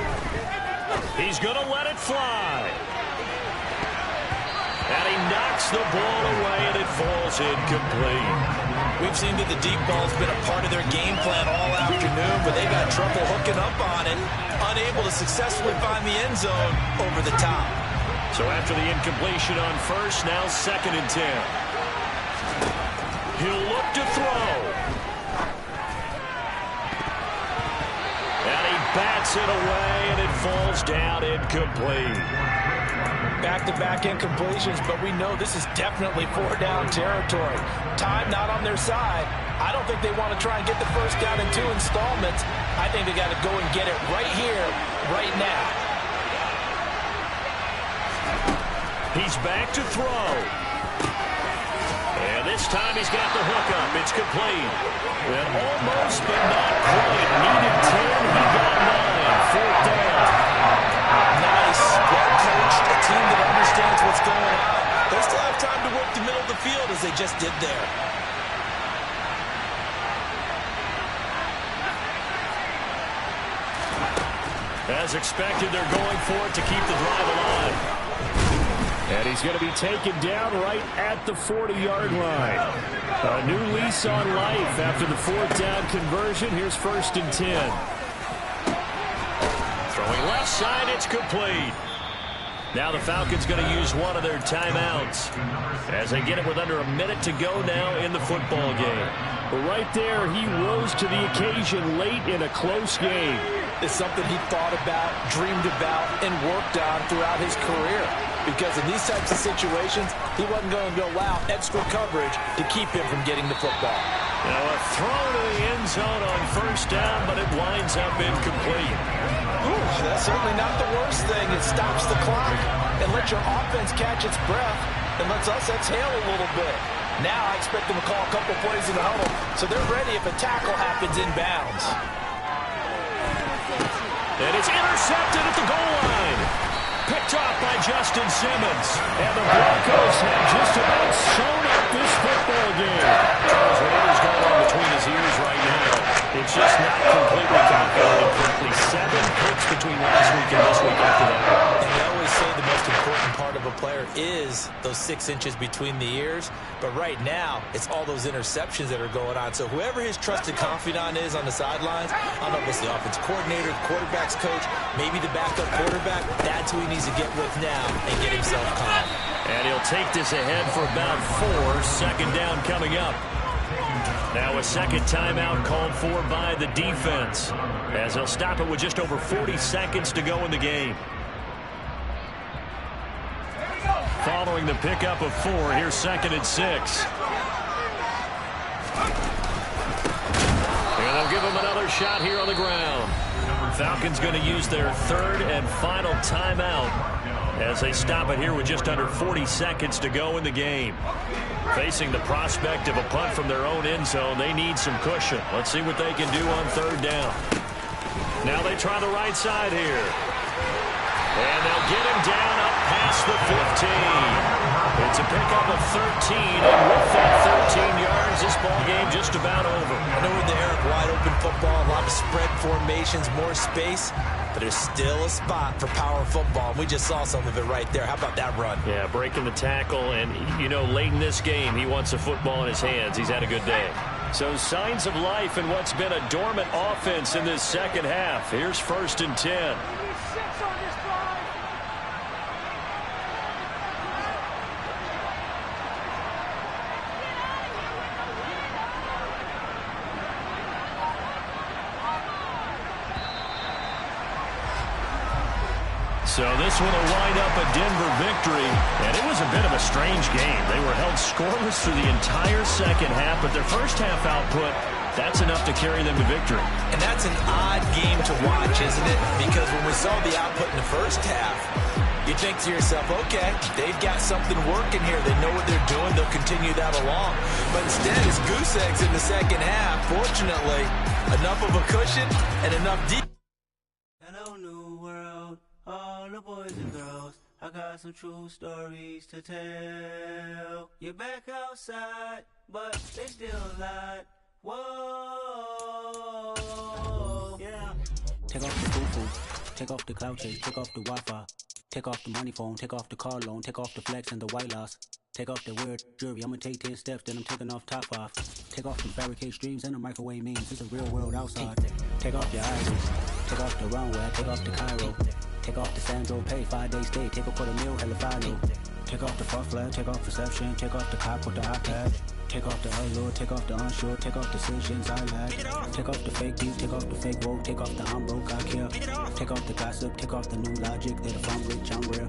He's going to let it fly. And he knocks the ball away, and it falls incomplete.
We've seen that the deep ball's been a part of their game plan all afternoon, but they got trouble hooking up on it, unable to successfully find the end zone over the top.
So after the incompletion on 1st, now 2nd and 10. He'll look to throw. And he bats it away, and it falls down incomplete.
Back-to-back incompletions, but we know this is definitely 4-down territory. Time not on their side. I don't think they want to try and get the 1st down in 2 installments. I think they got to go and get it right here, right now.
He's back to throw. And this time he's got the hookup. It's complete. And almost, but not quite. Needed 10. He got 9. 4th down.
Nice. Well-coached. A team that understands what's going on. They still have time to work the middle of the field as they just did there.
As expected, they're going for it to keep the drive alive. And he's going to be taken down right at the 40-yard line. A new lease on life after the 4th down conversion. Here's 1st and 10. Throwing left side, it's complete. Now the Falcons going to use one of their timeouts as they get it with under a minute to go now in the football game. But right there, he rose to the occasion late in a close game.
It's something he thought about, dreamed about, and worked on throughout his career. Because in these types of situations, he wasn't going to allow extra coverage to keep him from getting the football.
Now a throw to the end zone on 1st down, but it winds up incomplete.
Ooh, that's certainly not the worst thing. It stops the clock and lets your offense catch its breath and lets us exhale a little bit. Now I expect them to call a couple plays in the huddle, so they're ready if a tackle happens inbounds.
And it's intercepted at the goal line. Picked off by Justin Simmons. And the Broncos have just about sewn up this football game. Charles, whatever's going on between his ears right now, it's just not completely calculated correctly. 7 picks between last week and this week after that.
And they always say the most important part of a player is those 6 inches between the ears. But right now, it's all those interceptions that are going on. So whoever his trusted confidant is on the sidelines, I don't know if it's the offense coordinator, the quarterback's coach, maybe the backup quarterback, that's who he needs to get with now and get himself calm.
And he'll take this ahead for about 4. 2nd down coming up. Now a 2nd timeout called for by the defense, as he'll stop it with just over 40 seconds to go in the game. Following the pickup of 4, here's 2nd and 6. And they'll give him another shot here on the ground. Falcons going to use their 3rd and final timeout as they stop it here with just under 40 seconds to go in the game. Facing the prospect of a punt from their own end zone, they need some cushion. Let's see what they can do on third down. Now they try the right side here. And they'll get him down up past the 15. It's a pickup of 13, and with that 13 yards, this ball game just about over.
I know we're in the era of wide-open football, a lot of spread formations, more space, but there's still a spot for power football. We just saw some of it right there. How about that run?
Yeah, breaking the tackle, and, you know, late in this game, he wants the football in his hands. He's had a good day. So signs of life in what's been a dormant offense in this second half. Here's 1st and 10. So this one will wind up a Denver victory, and it was a bit of a strange game. They were held scoreless through the entire second half, but their first half output, that's enough to carry them to victory.
And that's an odd game to watch, isn't it? Because when we saw the output in the first half, you think to yourself, okay, they've got something working here. They know what they're doing. They'll continue that along. But instead, it's goose eggs in the second half. Fortunately, enough of a cushion and enough deep.
Hello, new world. All the boys and girls, I got some true stories to tell. You're back outside, but they still lied. Whoa, yeah.
Take off the foo-foo, take off the cloud chase, take off the Wi-Fi, take off the money phone, take off the car loan, take off the flex and the white loss. Take off the weird jewelry, I'ma take 10 steps, then I'm taking off top off. Take off the barricade streams and the microwave memes, it's a real world outside. Take off your iris, take off the runway, take off the Cairo. Take off the Sandro pay, 5-day stay, take a $250,000, hella final. Take off the fuck flag, take off perception, take off the cop with the iPad. Take off the allure, take off the unsure, take off decisions I lack. Take off the fake beef, take off the fake woke, take off the I'm broke, I care. Take off the gossip, take off the new logic, that if I'm rich, I'm real.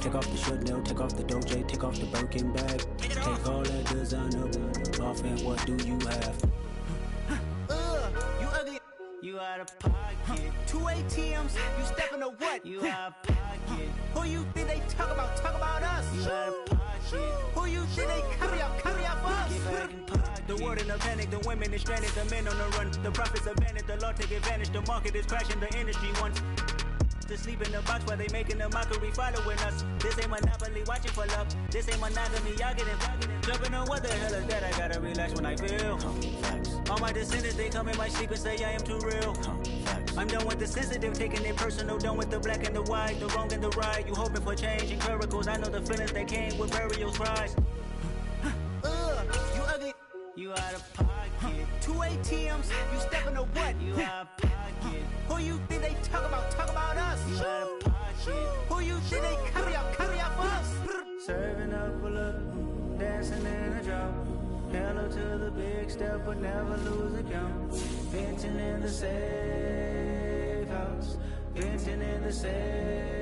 Take off the Chanel, take off the Doja, take off the Birkin bag. Take all that designer off and what do you have?
You ugly. You out of pocket. 2 ATMs, you stepping to what? You out of pocket. Who you think they talk about? Talk about us. You out of pocket. Who you think they carry out for us? Get back in pocket. The world in a panic, the women is stranded, the men on the run. The profits abandoned, the law take advantage. The market is crashing, the industry wants to sleep in the box while they making a mockery following us. This ain't Monopoly, watching for love. This ain't monogamy, y'all getting jumping on what the hell is that? I gotta relax when I feel. All my descendants, they come in my sleep and say I am too real. I'm done with the sensitive, taking it personal. Done with the black and the white, the wrong and the right. You hoping for change and miracles. I know the feelings that came with burial cries. You ugly. You out of pocket. 2 ATMs, you stepping to what? You out of pocket. Who you think they talk about? Talk about us. You out of pocket. Who you think they carry out for us? Serving up a look, dancing in a drop. Hello to the big step, but never lose a count. Venting in the safe house. Venting in the safe.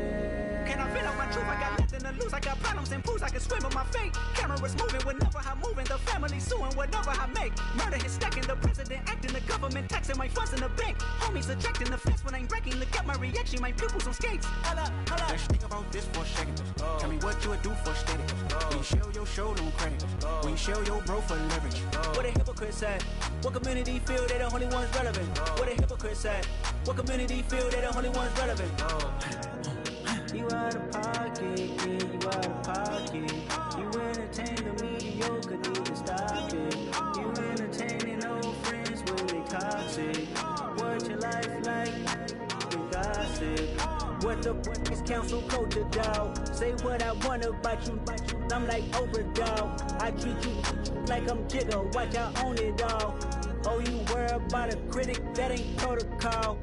Can I feel out my truth? I got nothing to lose. I got problems and pools. I can swim with my fate. Cameras moving whenever I'm moving. The family suing whatever I make. Murder is stacking. The president acting. The government taxing my funds in the bank. Homies ejecting the fence when I'm breaking. Look at my reaction. My pupils on skates. Holla, holla.
Let's think about this for a second. Tell me what you would do for steady. When you show your show, don't credit. When you show your bro for leverage.
What a hypocrite said. What community feel they the only ones relevant? What a hypocrite said. What community feel they the only ones relevant? You out of pocket, yeah, you out of pocket. You entertain the mediocre, need to stop it. You entertaining old friends when they toxic. What your life like? You gossip. What the is council culture, dog? Say what I want about you, I'm like overdog. I treat you like I'm Jigga, watch I own it all. Oh, you worry about a critic, that ain't protocol.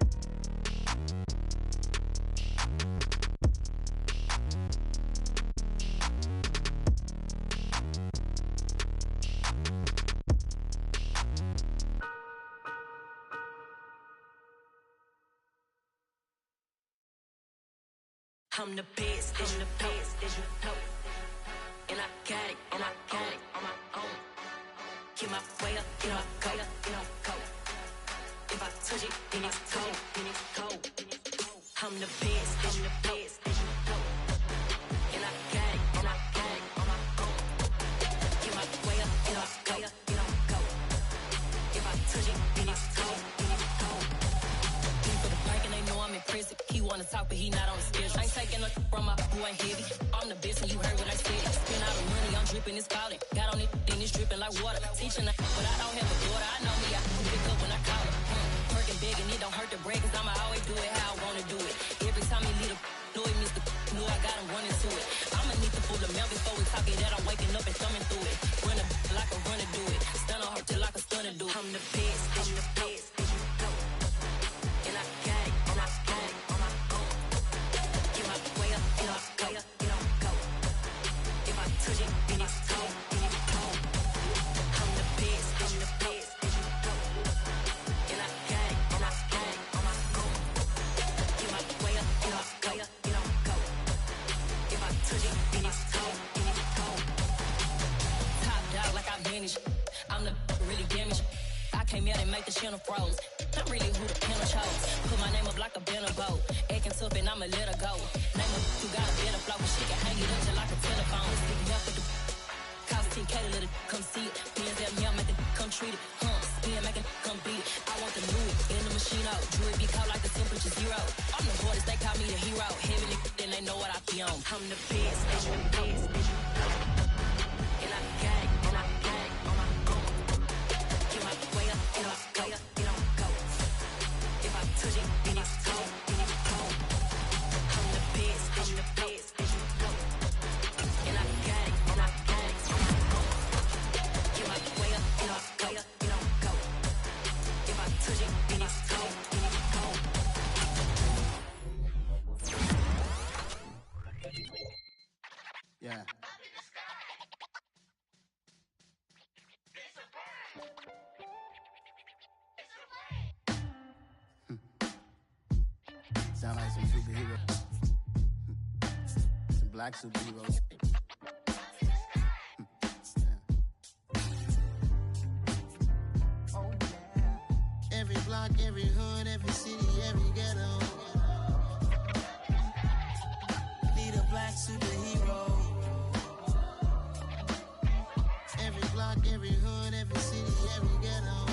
I'm the best, I'm the best, and I got it, on my own. Get my way up, get my go. If I touch it, then it's cold, I'm the best, but he not on the schedule. I ain't taking no from my boy ain't heavy. I'm the best and you heard what I said. Spend all the money, I'm dripping, it's falling. Got on it, then it's dripping like water. Teaching her, but I don't have a daughter. I know me, I can pick up when I call her. Working big and it don't hurt to break, cause I'ma always do it how I wanna do it. Every time he leave the know it, Mr. Know I got him running to it. I'ma need to pull the mail before we talk it that I'm waking up and thumbing through it. Run a like a runner do it. Stun on her till like a stunner do it. I'm the best, I'm the best. And I got it, and I got it on my own. Get my way up, get up, go, get on, go. If I touch it, then it's cold, then it's cold. I'm the best, I'm the best. And I got it, and I got it on my own. Get my way up, get up, go, get on, go. If I touch it, then it's cold, then it's cold. Top dog like I vanished. I'm the really damaged. I came out and make the channel froze. I'm really who the panel chose. Put my name up like a banner boat. Acting tough and I'ma let her go. Name her who got a better flow. She can hang it up just like a telephone. Stick me up with the cost 10K to let it come see it. Bands at me, I make it come treat it. Spin, make it come beat it. I want the new in the machine out. Jewelry be cold like the temperature zero. I'm the boys, they call me the hero. Heavy nigga, then they know what I be on. I'm the best, I'm the best. And I got it, and I got it on my own. Get my way up, get up, go, get on, go. If I touch it, then it's cold, then it's cold. I'm the best, I'm the best. And I got it, and I got it on my own. Get my way up, get up, go, get on, go. If I touch it, then it's cold, then it's cold.
Yeah. Sound like some superheroes. Some black superheroes. Oh, yeah. Every block, every hood, every city, every ghetto. Need a black superhero. Every block, every hood, every city, every ghetto.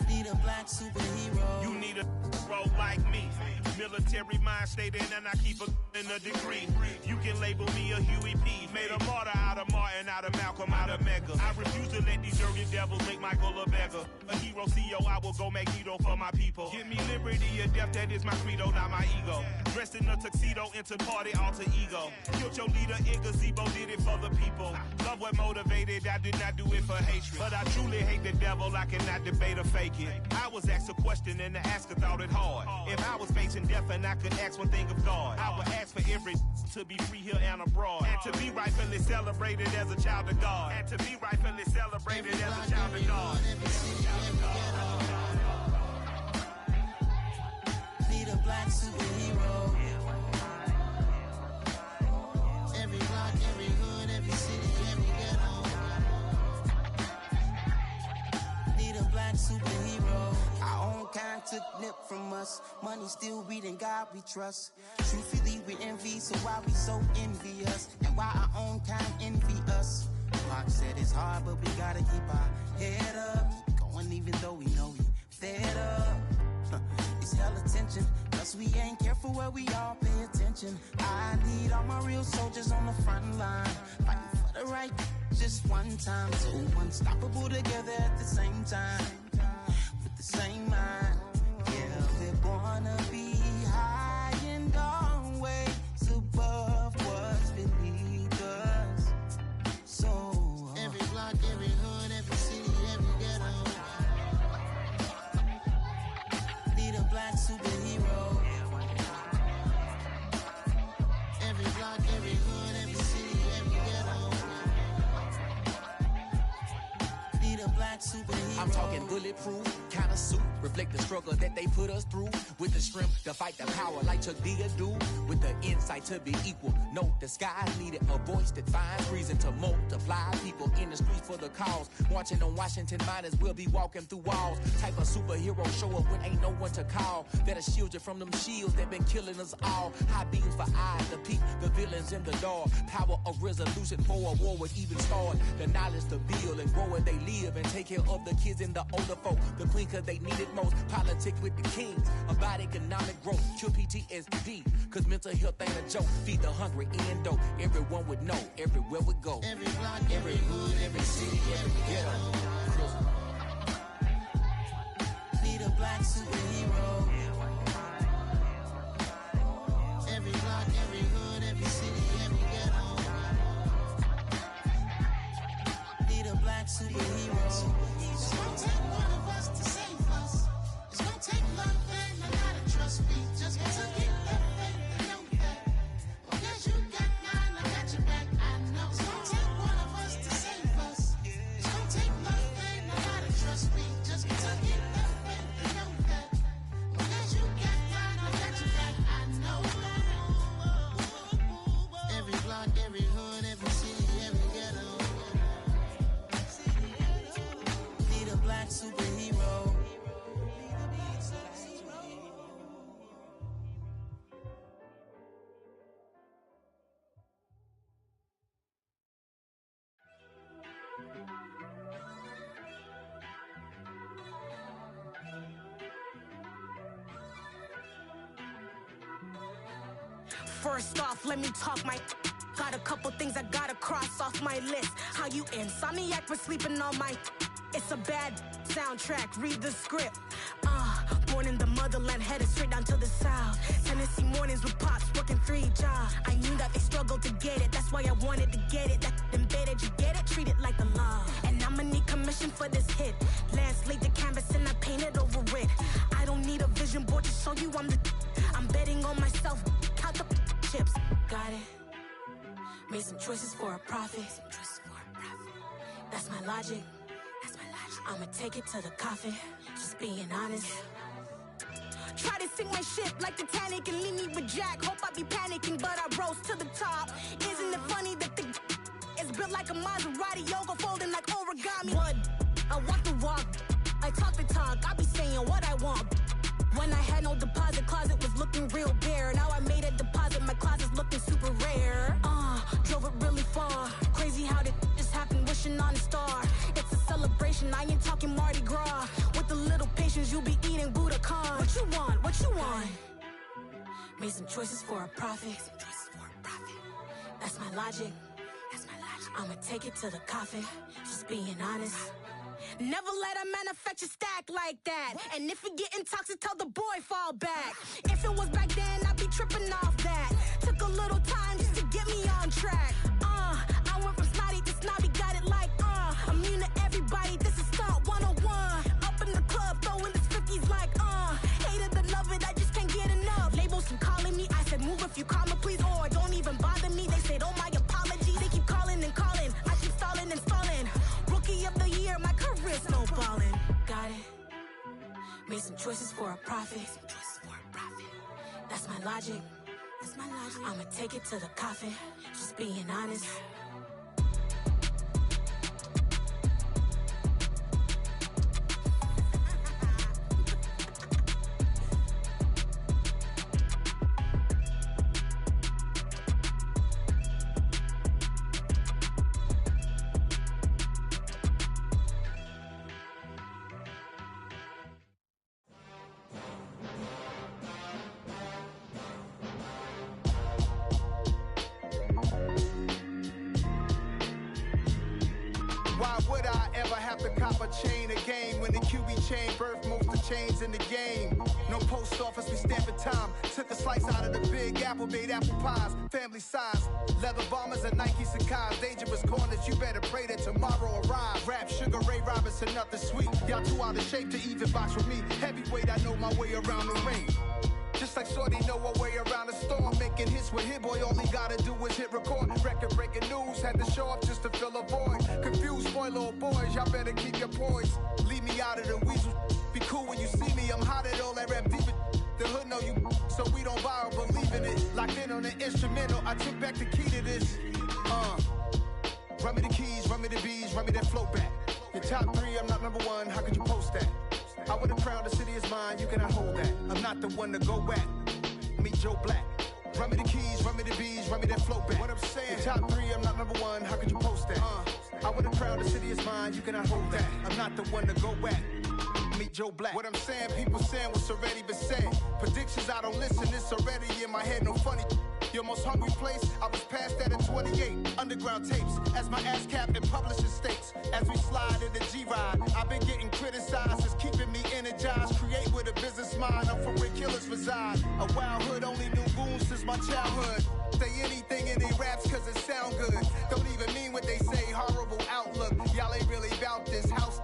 Need a black superhero.
You need a role like me. Military mind state and I keep in a degree. You can label me a Huey P. Made a martyr out of Martin, out of Malcolm, out of Mega. I refuse to let these dirty devils make Michael a beggar. A hero CEO, I will go Magneto for my people. Give me liberty or death, that is my credo, not my ego. Dressed in a tuxedo, into party, alter ego. Killed your leader in gazebo, did it for the people. Love what motivated, I did not do it for hatred. But I truly hate the devil, I cannot debate or fake it. I was asked a question and the asker thought it hard. If I was facing death and I could ask one thing of God, I would ask for every to be free here and abroad. And to be rightfully celebrated as a child of God. And to be rightfully celebrated as a child of God.
Need a black superhero. Every block, every hood, every city, every ghetto. Need a black superhero. Our own kind took nip from us. Money still reading God we trust. Truthfully we envy, so why we so envious? And why our own kind envy us? Pac said it's hard, but we gotta keep our head up. Going even though we know we fed up. It's hella tension, plus we ain't careful where we all pay attention. I need all my real soldiers on the front line, fighting for the right just one time. So unstoppable together at the same time, with the same mind. Yeah, we're gonna be high and always above what's beneath us. So every block, every hood, every city, every ghetto. Need a black superhero. Every block, every hood, every city, every ghetto. Need a black superhero.
I'm talking bulletproof kind of suit, reflect the struggle that they put us through. With the strength to fight the power like Chuck D do. With the insight to be equal. No, the sky needed a voice that finds reason to multiply. People in the streets for the cause. Marching on Washington, might as well be walking through walls. Type of superhero show up when ain't no one to call. That'll shield you from them shields that been killing us all. High beams for eyes to peek the villains in the dark. Power of resolution for a war would even start. The knowledge to build and grow where they live and take care of the kids and the older folk. The queen cause they needed cosmos, politics with the kings, about economic growth, cure PTSD, cause mental health ain't a joke, feed the hungry, endo, everyone would know, everywhere we go.
Every block, every hood, every city, every ghetto. Need a black superhero. Every block, every hood, every city, every ghetto. Need a black superhero. It's gonna take one of us to save us. It's gonna take love and a lot of trust me. Just to get that faith and know that. Well, guess you got mine, I got your back, I know. It's gonna take one of us to save us. It's gonna take love and a lot of trust me. Just to get that faith and know that. Well, guess you got mine, I got your back, I know. Every block, every hood, every city, every ghetto. Need a black superhero.
First off, let me talk my. Got a couple things I gotta cross off my list. How you insomniac for sleeping on my. It's a bad soundtrack, read the script. Born in the motherland, headed straight down to the south. Tennessee mornings with pops, working 3 jobs. I knew that they struggled to get it, that's why I wanted to get it. That embedded, you get it, treat it like a love. And I'ma need commission for this hit. Lance laid the canvas and I painted over it. I don't need a vision board to show you I'm betting on myself, count the chips. Got it. Made some choices for a profit. That's my logic. I'ma take it to the coffin, just being honest. Try to sink my ship like Titanic and leave me with Jack. Hope I be panicking, but I rose to the top. Isn't it funny that the is built like a Maserati, yoga folding like origami? What? I walk the walk, I talk the talk, I be saying what I want. When I had no deposit, closet was looking real bare. Now I made a deposit, my closet's looking super rare. Drove it really far. Crazy how did just happen, wishing on a star. It's a celebration, I ain't talking Mardi Gras. With a little patience, you'll be eating Budokan. What you want? What you want? Made some choices for a profit. That's my logic. I'ma take it to the coffin, just being honest. Never let a manufacture stack like that. And if it getting toxic, tell the boy fall back. If it was back then, I'd be tripping off that. Took a little time just to get me on track. I went from snotty to snobby, got it like immune to everybody, this is stunt 101. Up in the club, throwing this 50s like hate it or love it, I just can't get enough. Labels keep calling me, I said move if you call me please, or don't even bother me. They said oh my apologies, they keep calling and calling, I keep stalling and stalling. Rookie of the year, my career snowballing. Got it. Made some choices for a profit. That's my logic. I'ma take it to the coffin, just being honest.
Chain a game when the QB chain birthed most of chains in the game. No post office, we stamping time. Took a slice out of the big apple, made apple pies, family size. Leather bombers and Nike Sacai's. Dangerous corners, you better pray that tomorrow arrive. Rap, Sugar Ray Robinson, nothing sweet. Y'all too out of shape to even box with me. Heavyweight, I know my way around the ring. Just like Shorty know her way around the storm. Making hits with Hit Boy, all he gotta do is hit record. Record breaking news, had to show up just to fill a void. Confused boy, little boys, y'all better keep your poise. Leave me out of the weasel. Be cool when you see me, I'm hot at all that rap deep. The hood know you, so we don't borrow, believe in it. Locked in on the instrumental, I took back the key to this. Run me the keys, run me the bees, run me that flow back. Your top 3, I'm not number 1, how could you post that? I would have crowned the city is mine, you cannot hold that. I'm not the one to go back. Meet Joe Black. Run me the keys, run me the bees, run me that flow back. What I'm saying, your top 3, I'm not number 1, how could you post that? I would have crowned the city is mine, you cannot hold that. I'm not the one to go back. Meet Joe Black. What I'm saying, people saying what's already been said. Predictions, I don't listen, it's already in my head, no funny. Your most hungry place, I was past that at 28. Underground tapes, as my ass captain publishing states. As we slide in the G-Ride, I've been getting criticized, it's keeping me energized. Create with a business mind, I'm from where killers reside. A wild hood, only knew goons since my childhood. Say anything in they raps cause it sound good. Don't even mean what they say, horrible outlook. Y'all ain't really about this house.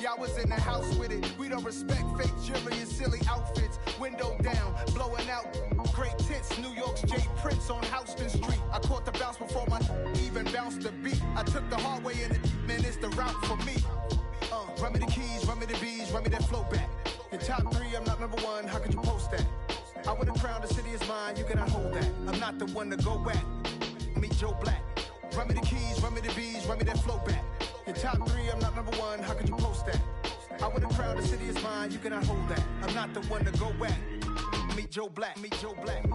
Y'all was in the house with it. We don't respect fake jewelry and silly outfits. Window down, blowing out great tits. New York's J. Prince on Houston Street. I caught the bounce before my even bounced the beat. I took the hard way in it, man, it's the route for me. Run me the keys, run me the bees, run me that flow back. In top 3, I'm not number 1, how could you post that? I would've crowned the city is mine, you cannot hold that. I'm not the one to go back. Meet Joe Black. Run me the keys, run me the bees, run me that flow back. In top 3, I'm not number 1, how could you post that? I would've crowned the city is mine, you cannot hold that. I'm not the one to go back. Meet Joe Black, meet Joe Black.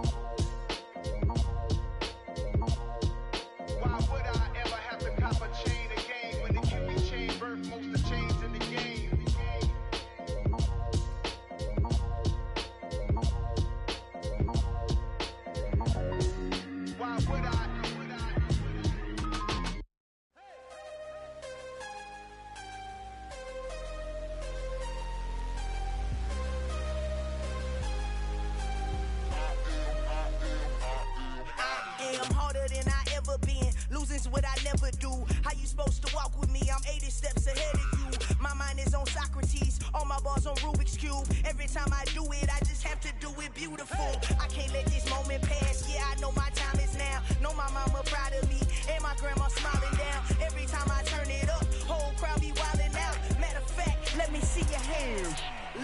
Why would I ever have to cop a chain again when the QB chain birthed most of the chains in the game? Why would I?
Losing's what I never do. How you supposed to walk with me? I'm 80 steps ahead of you. My mind is on Socrates, all my bars on Rubik's Cube. Every time I do it, I just have to do it beautiful. I can't let this moment pass. Yeah, I know my time is now. Know my mama proud of me, and my grandma smiling down. Every time I turn it up, whole crowd be wildin' out. Matter of fact, let me see your hands.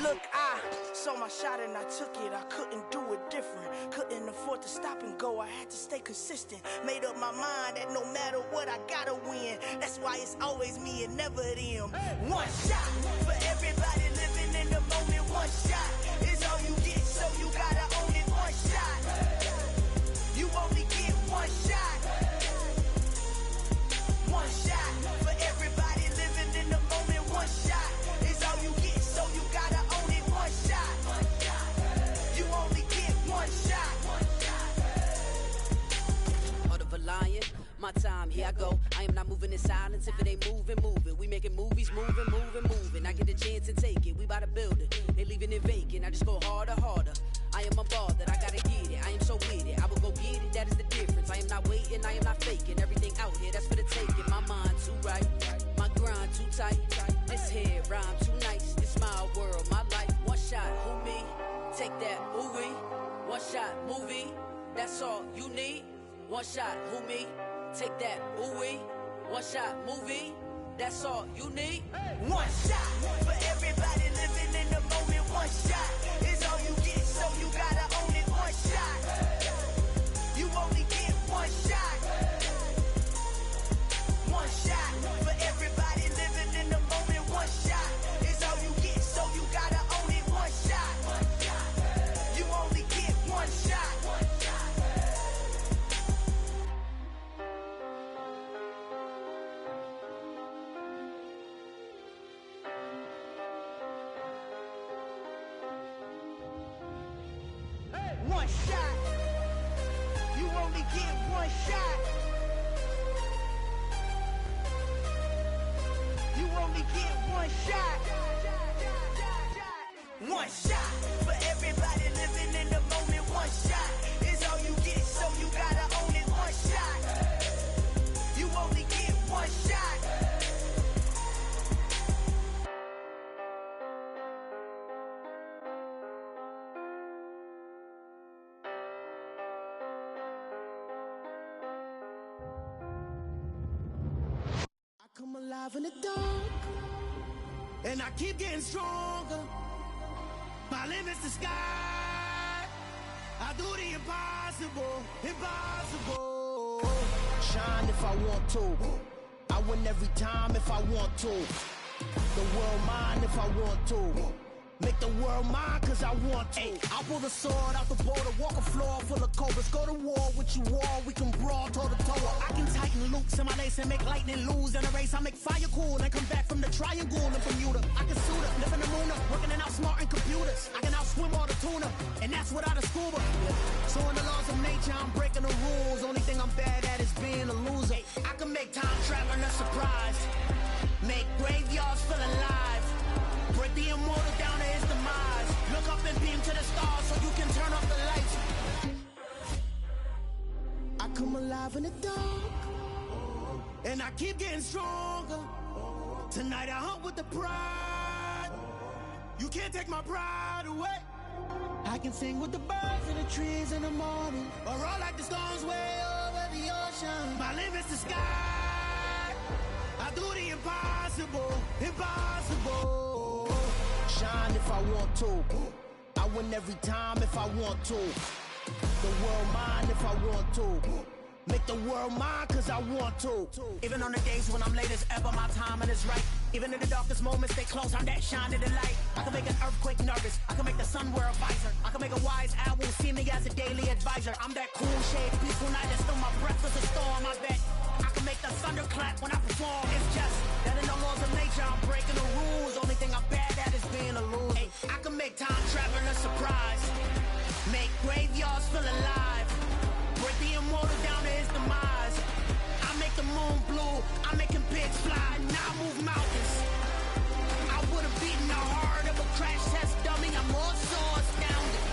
Look, I saw my shot and I took it. I couldn't do it different. Couldn't afford to stop and go. I had to stay consistent. Made up my mind that no matter what, I gotta win. That's why it's always me and never them. One shot for everybody living in the moment. One shot is all you get, so you gotta own it. One shot. You only get one shot. One shot for everybody living in the moment. One shot is all you get, so you gotta own it. One shot. You only get one shot.
Heart of a lion, my time, here I go. I am not moving in silence. If it ain't moving, move it. We making movies, moving. I get a chance to take it. We bout to build it. They leaving it vacant. I just go harder. I am a ball that I gotta get it. I am so with it. I will go get it. That is the difference. I am not waiting. I am not faking. Everything out here, that's for the taking. My mind too right. My grind too tight. This head rhyme too nice. This my world, my life. One shot, who me? Take that, who we? One shot, movie. That's all you need. One shot, who me? Take that, who we? One shot, movie. That's all you need.
One shot for everybody living in the moment. One shot is all you get, so you gotta own it. One shot. You only get one shot. One shot for everybody living in the moment. One shot is all you get, so you gotta own it. One shot. You only get one shot. One shot. You only get one shot. You only get one shot. One shot for everybody living in the moment. One shot is all you get, so you gotta own it. One shot. You only get one shot.
Come alive in the dark, and I keep getting stronger. My limit's the sky. I do the impossible. Shine if I want to. I win every time if I want to. The world mine if I want to. Make the world mine cause I want to. I pull the sword out the border, walk a floor full of cobras. Go to war with you all, we can brawl toe to toe. I can take tighten loops in my lace and make lightning lose in a race. I make fire cool and come back from the triangle in Bermuda. I can suit up, live in the moon up, working and outsmarting computers. I can outswim all the tuna, and that's without a scuba. So in the laws of nature, I'm breaking the rules. Only thing I'm bad at is being a loser. I can make time traveling a surprise, make graveyards feel alive, break the immortal down to his demise. Look up and beam to the stars so you can turn off the lights. I come alive in the dark, and I keep getting stronger. Tonight I hunt with the pride. You can't take my pride away. I can sing with the birds and the trees in the morning, or roll like the storms way over the ocean. My limit's the sky. I do the impossible, impossible. Shine if I want to. I win every time if I want to. The world mine if I want to. Make the world mine cause I want to. Even on the days when I'm late as ever, my timing is right. Even in the darkest moments, stay close, I'm that shine to the light. I can make an earthquake nervous, I can make the sun wear a visor. I can make a wise owl see me as a daily advisor. I'm that cool shade, peaceful night that still my breath was a storm, I bet. I can make the thunder clap when I perform. It's just that in the laws of nature, I'm breaking the rules. Only thing I'm bad at is being a loser. Hey, I can make time traveling a surprise, make graveyards feel alive, break the immortal down to his demise. I make the moon blue, I'm making pigs fly, now I move mountains. I would've beaten the heart of a crash test dummy, I'm more so astounded.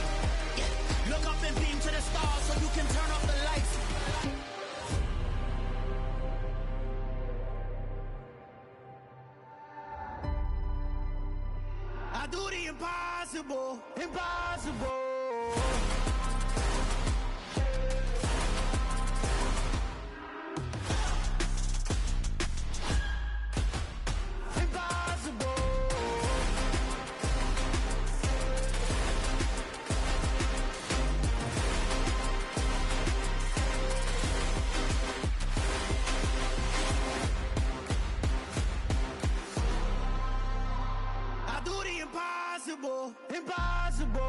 Yeah. Look up and beam to the stars so you can turn off the lights. I do the impossible, impossible. Impossible, impossible.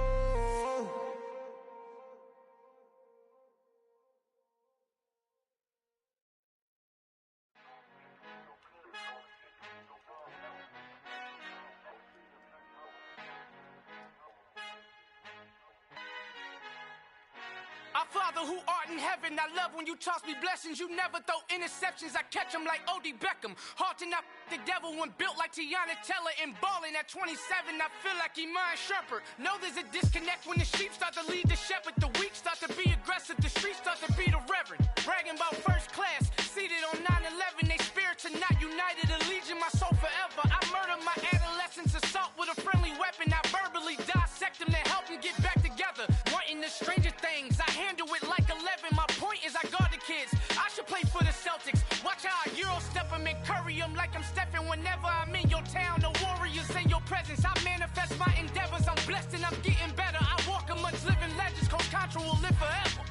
Our Father who art in heaven, I love when you toss me blessings. You never throw interceptions, I catch them like O.D. Beckham. Hard to not the devil when built like Tiana Teller and balling at 27. I feel like Iman Shumpert. Know there's a disconnect when the sheep start to lead the shepherd. The weak start to be aggressive, the streets start to be the reverend. Bragging about first class, seated on 9/11. They spirits are not united, a legion, my soul forever. I murder my adolescence, assault with a friendly weapon. I verbally dissect them to help them get back together. Wanting the stranger things, I handle it like 11. My point is I guard the kids. I should play for the Celtics. Watch how I Euro step them and curry them like I'm stepping. Whenever I'm in your town, the Warriors in your presence. I manifest my endeavors. I'm blessed and I'm getting better. I walk amongst living legends. Coach Contra will live forever.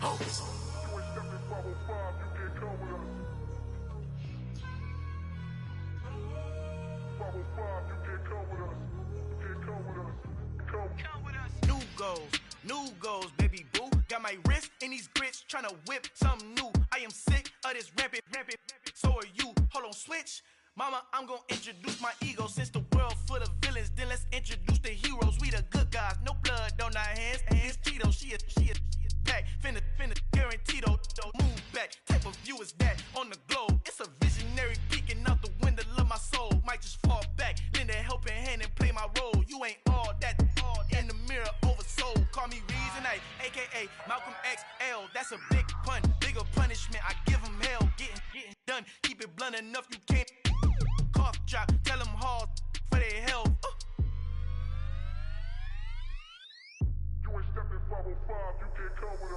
Oh.
New goals, new goals, baby boo. Got my wrist in these grits, tryna whip something new. I am sick of this rampant. So are you. Hold on, switch. Mama, I'm gonna introduce my ego. Since the world full of villains, then let's introduce the heroes. We the good guys, no blood on our hands. It's Tito, she is back. Finna, guaranteed, move back. Type of view is that on the globe? It's a visionary peeking out the window of my soul. Might just fall back, lend a helping hand and play my role. You ain't all that in the mirror, oversold. Call me Reason A, aka Malcolm XL. That's a big pun, bigger punishment. I give him hell, getting done. Keep it blunt enough, you can't. Cough drop, tell them hard for their health.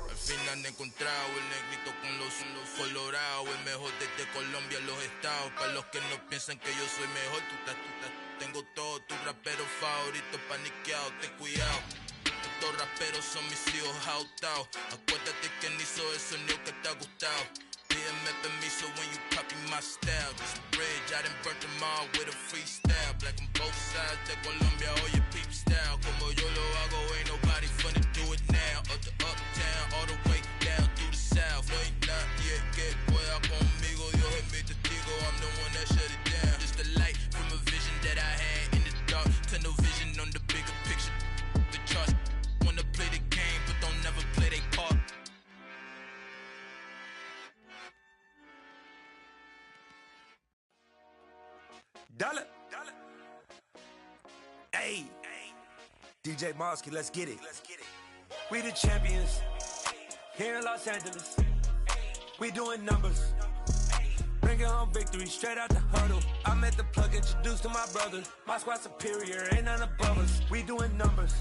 Al fin han encontrado el negrito con los colorados, el mejor desde Colombia, los estados. Para los que no piensan que yo soy mejor, tengo todo, tu rapero favorito paniqueado, ten cuidado. Estos raperos son mis hijos jautados. Acuérdate que ni hizo el sonido que te ha gustado. Pídeme permiso when you copy my style. This bridge, I done burnt them all with a freestyle. Black on both sides de Colombia, oye peep style. Como yo lo hago, ain't nobody finna do it now. Up to uptown, all the way down through the south. No hay nadie que pueda conmigo.
Dollar. Hey. DJ Mosky, let's get it. We the champions. Here in Los Angeles. We doing numbers. Bringing home victory straight out the huddle. I met the plug, introduced to my brother. My squad superior, ain't none above us. We doing numbers.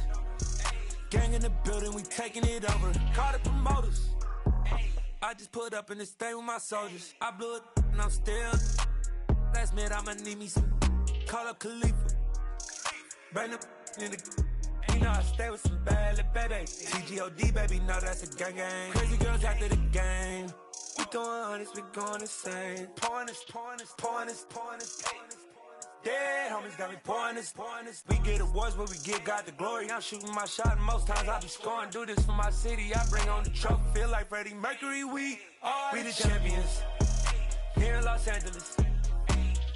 Gang in the building, we taking it over. Call the promoters. I just put up in this thing with my soldiers. I blew it and I'm still. Last minute I'ma need me some. Call up Khalifa. Bring the in the. You know I stay with some bad little baby. TGOD baby, know that's a gang gang. Crazy girls after the game. We going honest, we going insane. Pouring this. Dead homies got me pouring this. We get awards, but we give God the glory. I'm shooting my shot, and most times I be scoring. Do this for my city, I bring on the trophy. Feel like Freddie Mercury, we the champions. Here in Los Angeles,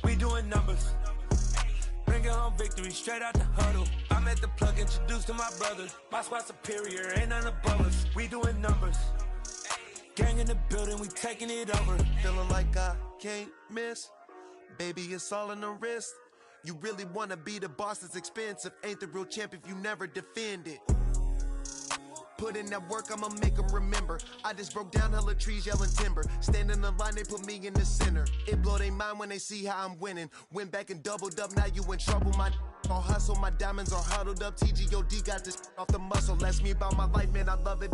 we doing numbers. Bringing home victory straight out the huddle. I met the plug, introduced to my brother. My squad superior, ain't none above us. We doing numbers. Gang in the building, we taking it over.
Feeling like I can't miss. Baby, it's all in the wrist. You really wanna be the boss, it's expensive. Ain't the real champ if you never defend it. Put in that work, I'ma make them remember. I just broke down hella trees, yelling timber. Stand in the line, they put me in the center. It blow their mind when they see how I'm winning. Went back and doubled up, now you in trouble. My all hustle, my diamonds are huddled up. TGOD got this off the muscle. Ask me about my life, man, I love it.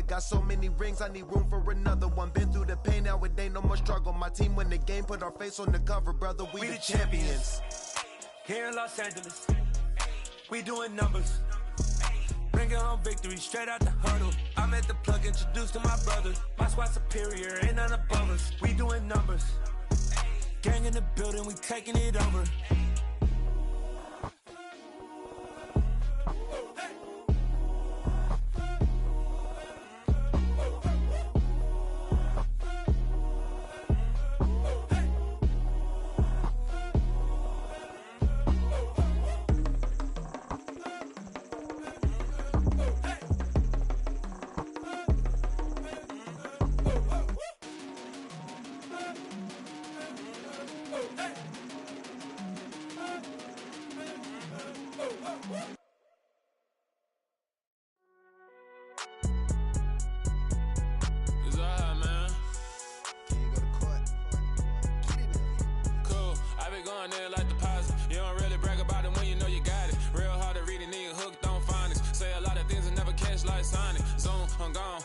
Got so many rings, I need room for another one. Been through the pain, now it ain't no more struggle. My team win the game, put our face on the cover, brother. We the champions.
Here in Los Angeles, we doing numbers. Bringing home victory straight out the huddle. I met the plug, introduced to my brother. My squad superior, ain't none above us. We doing numbers. Gang in the building, we taking it over.
I'm gone.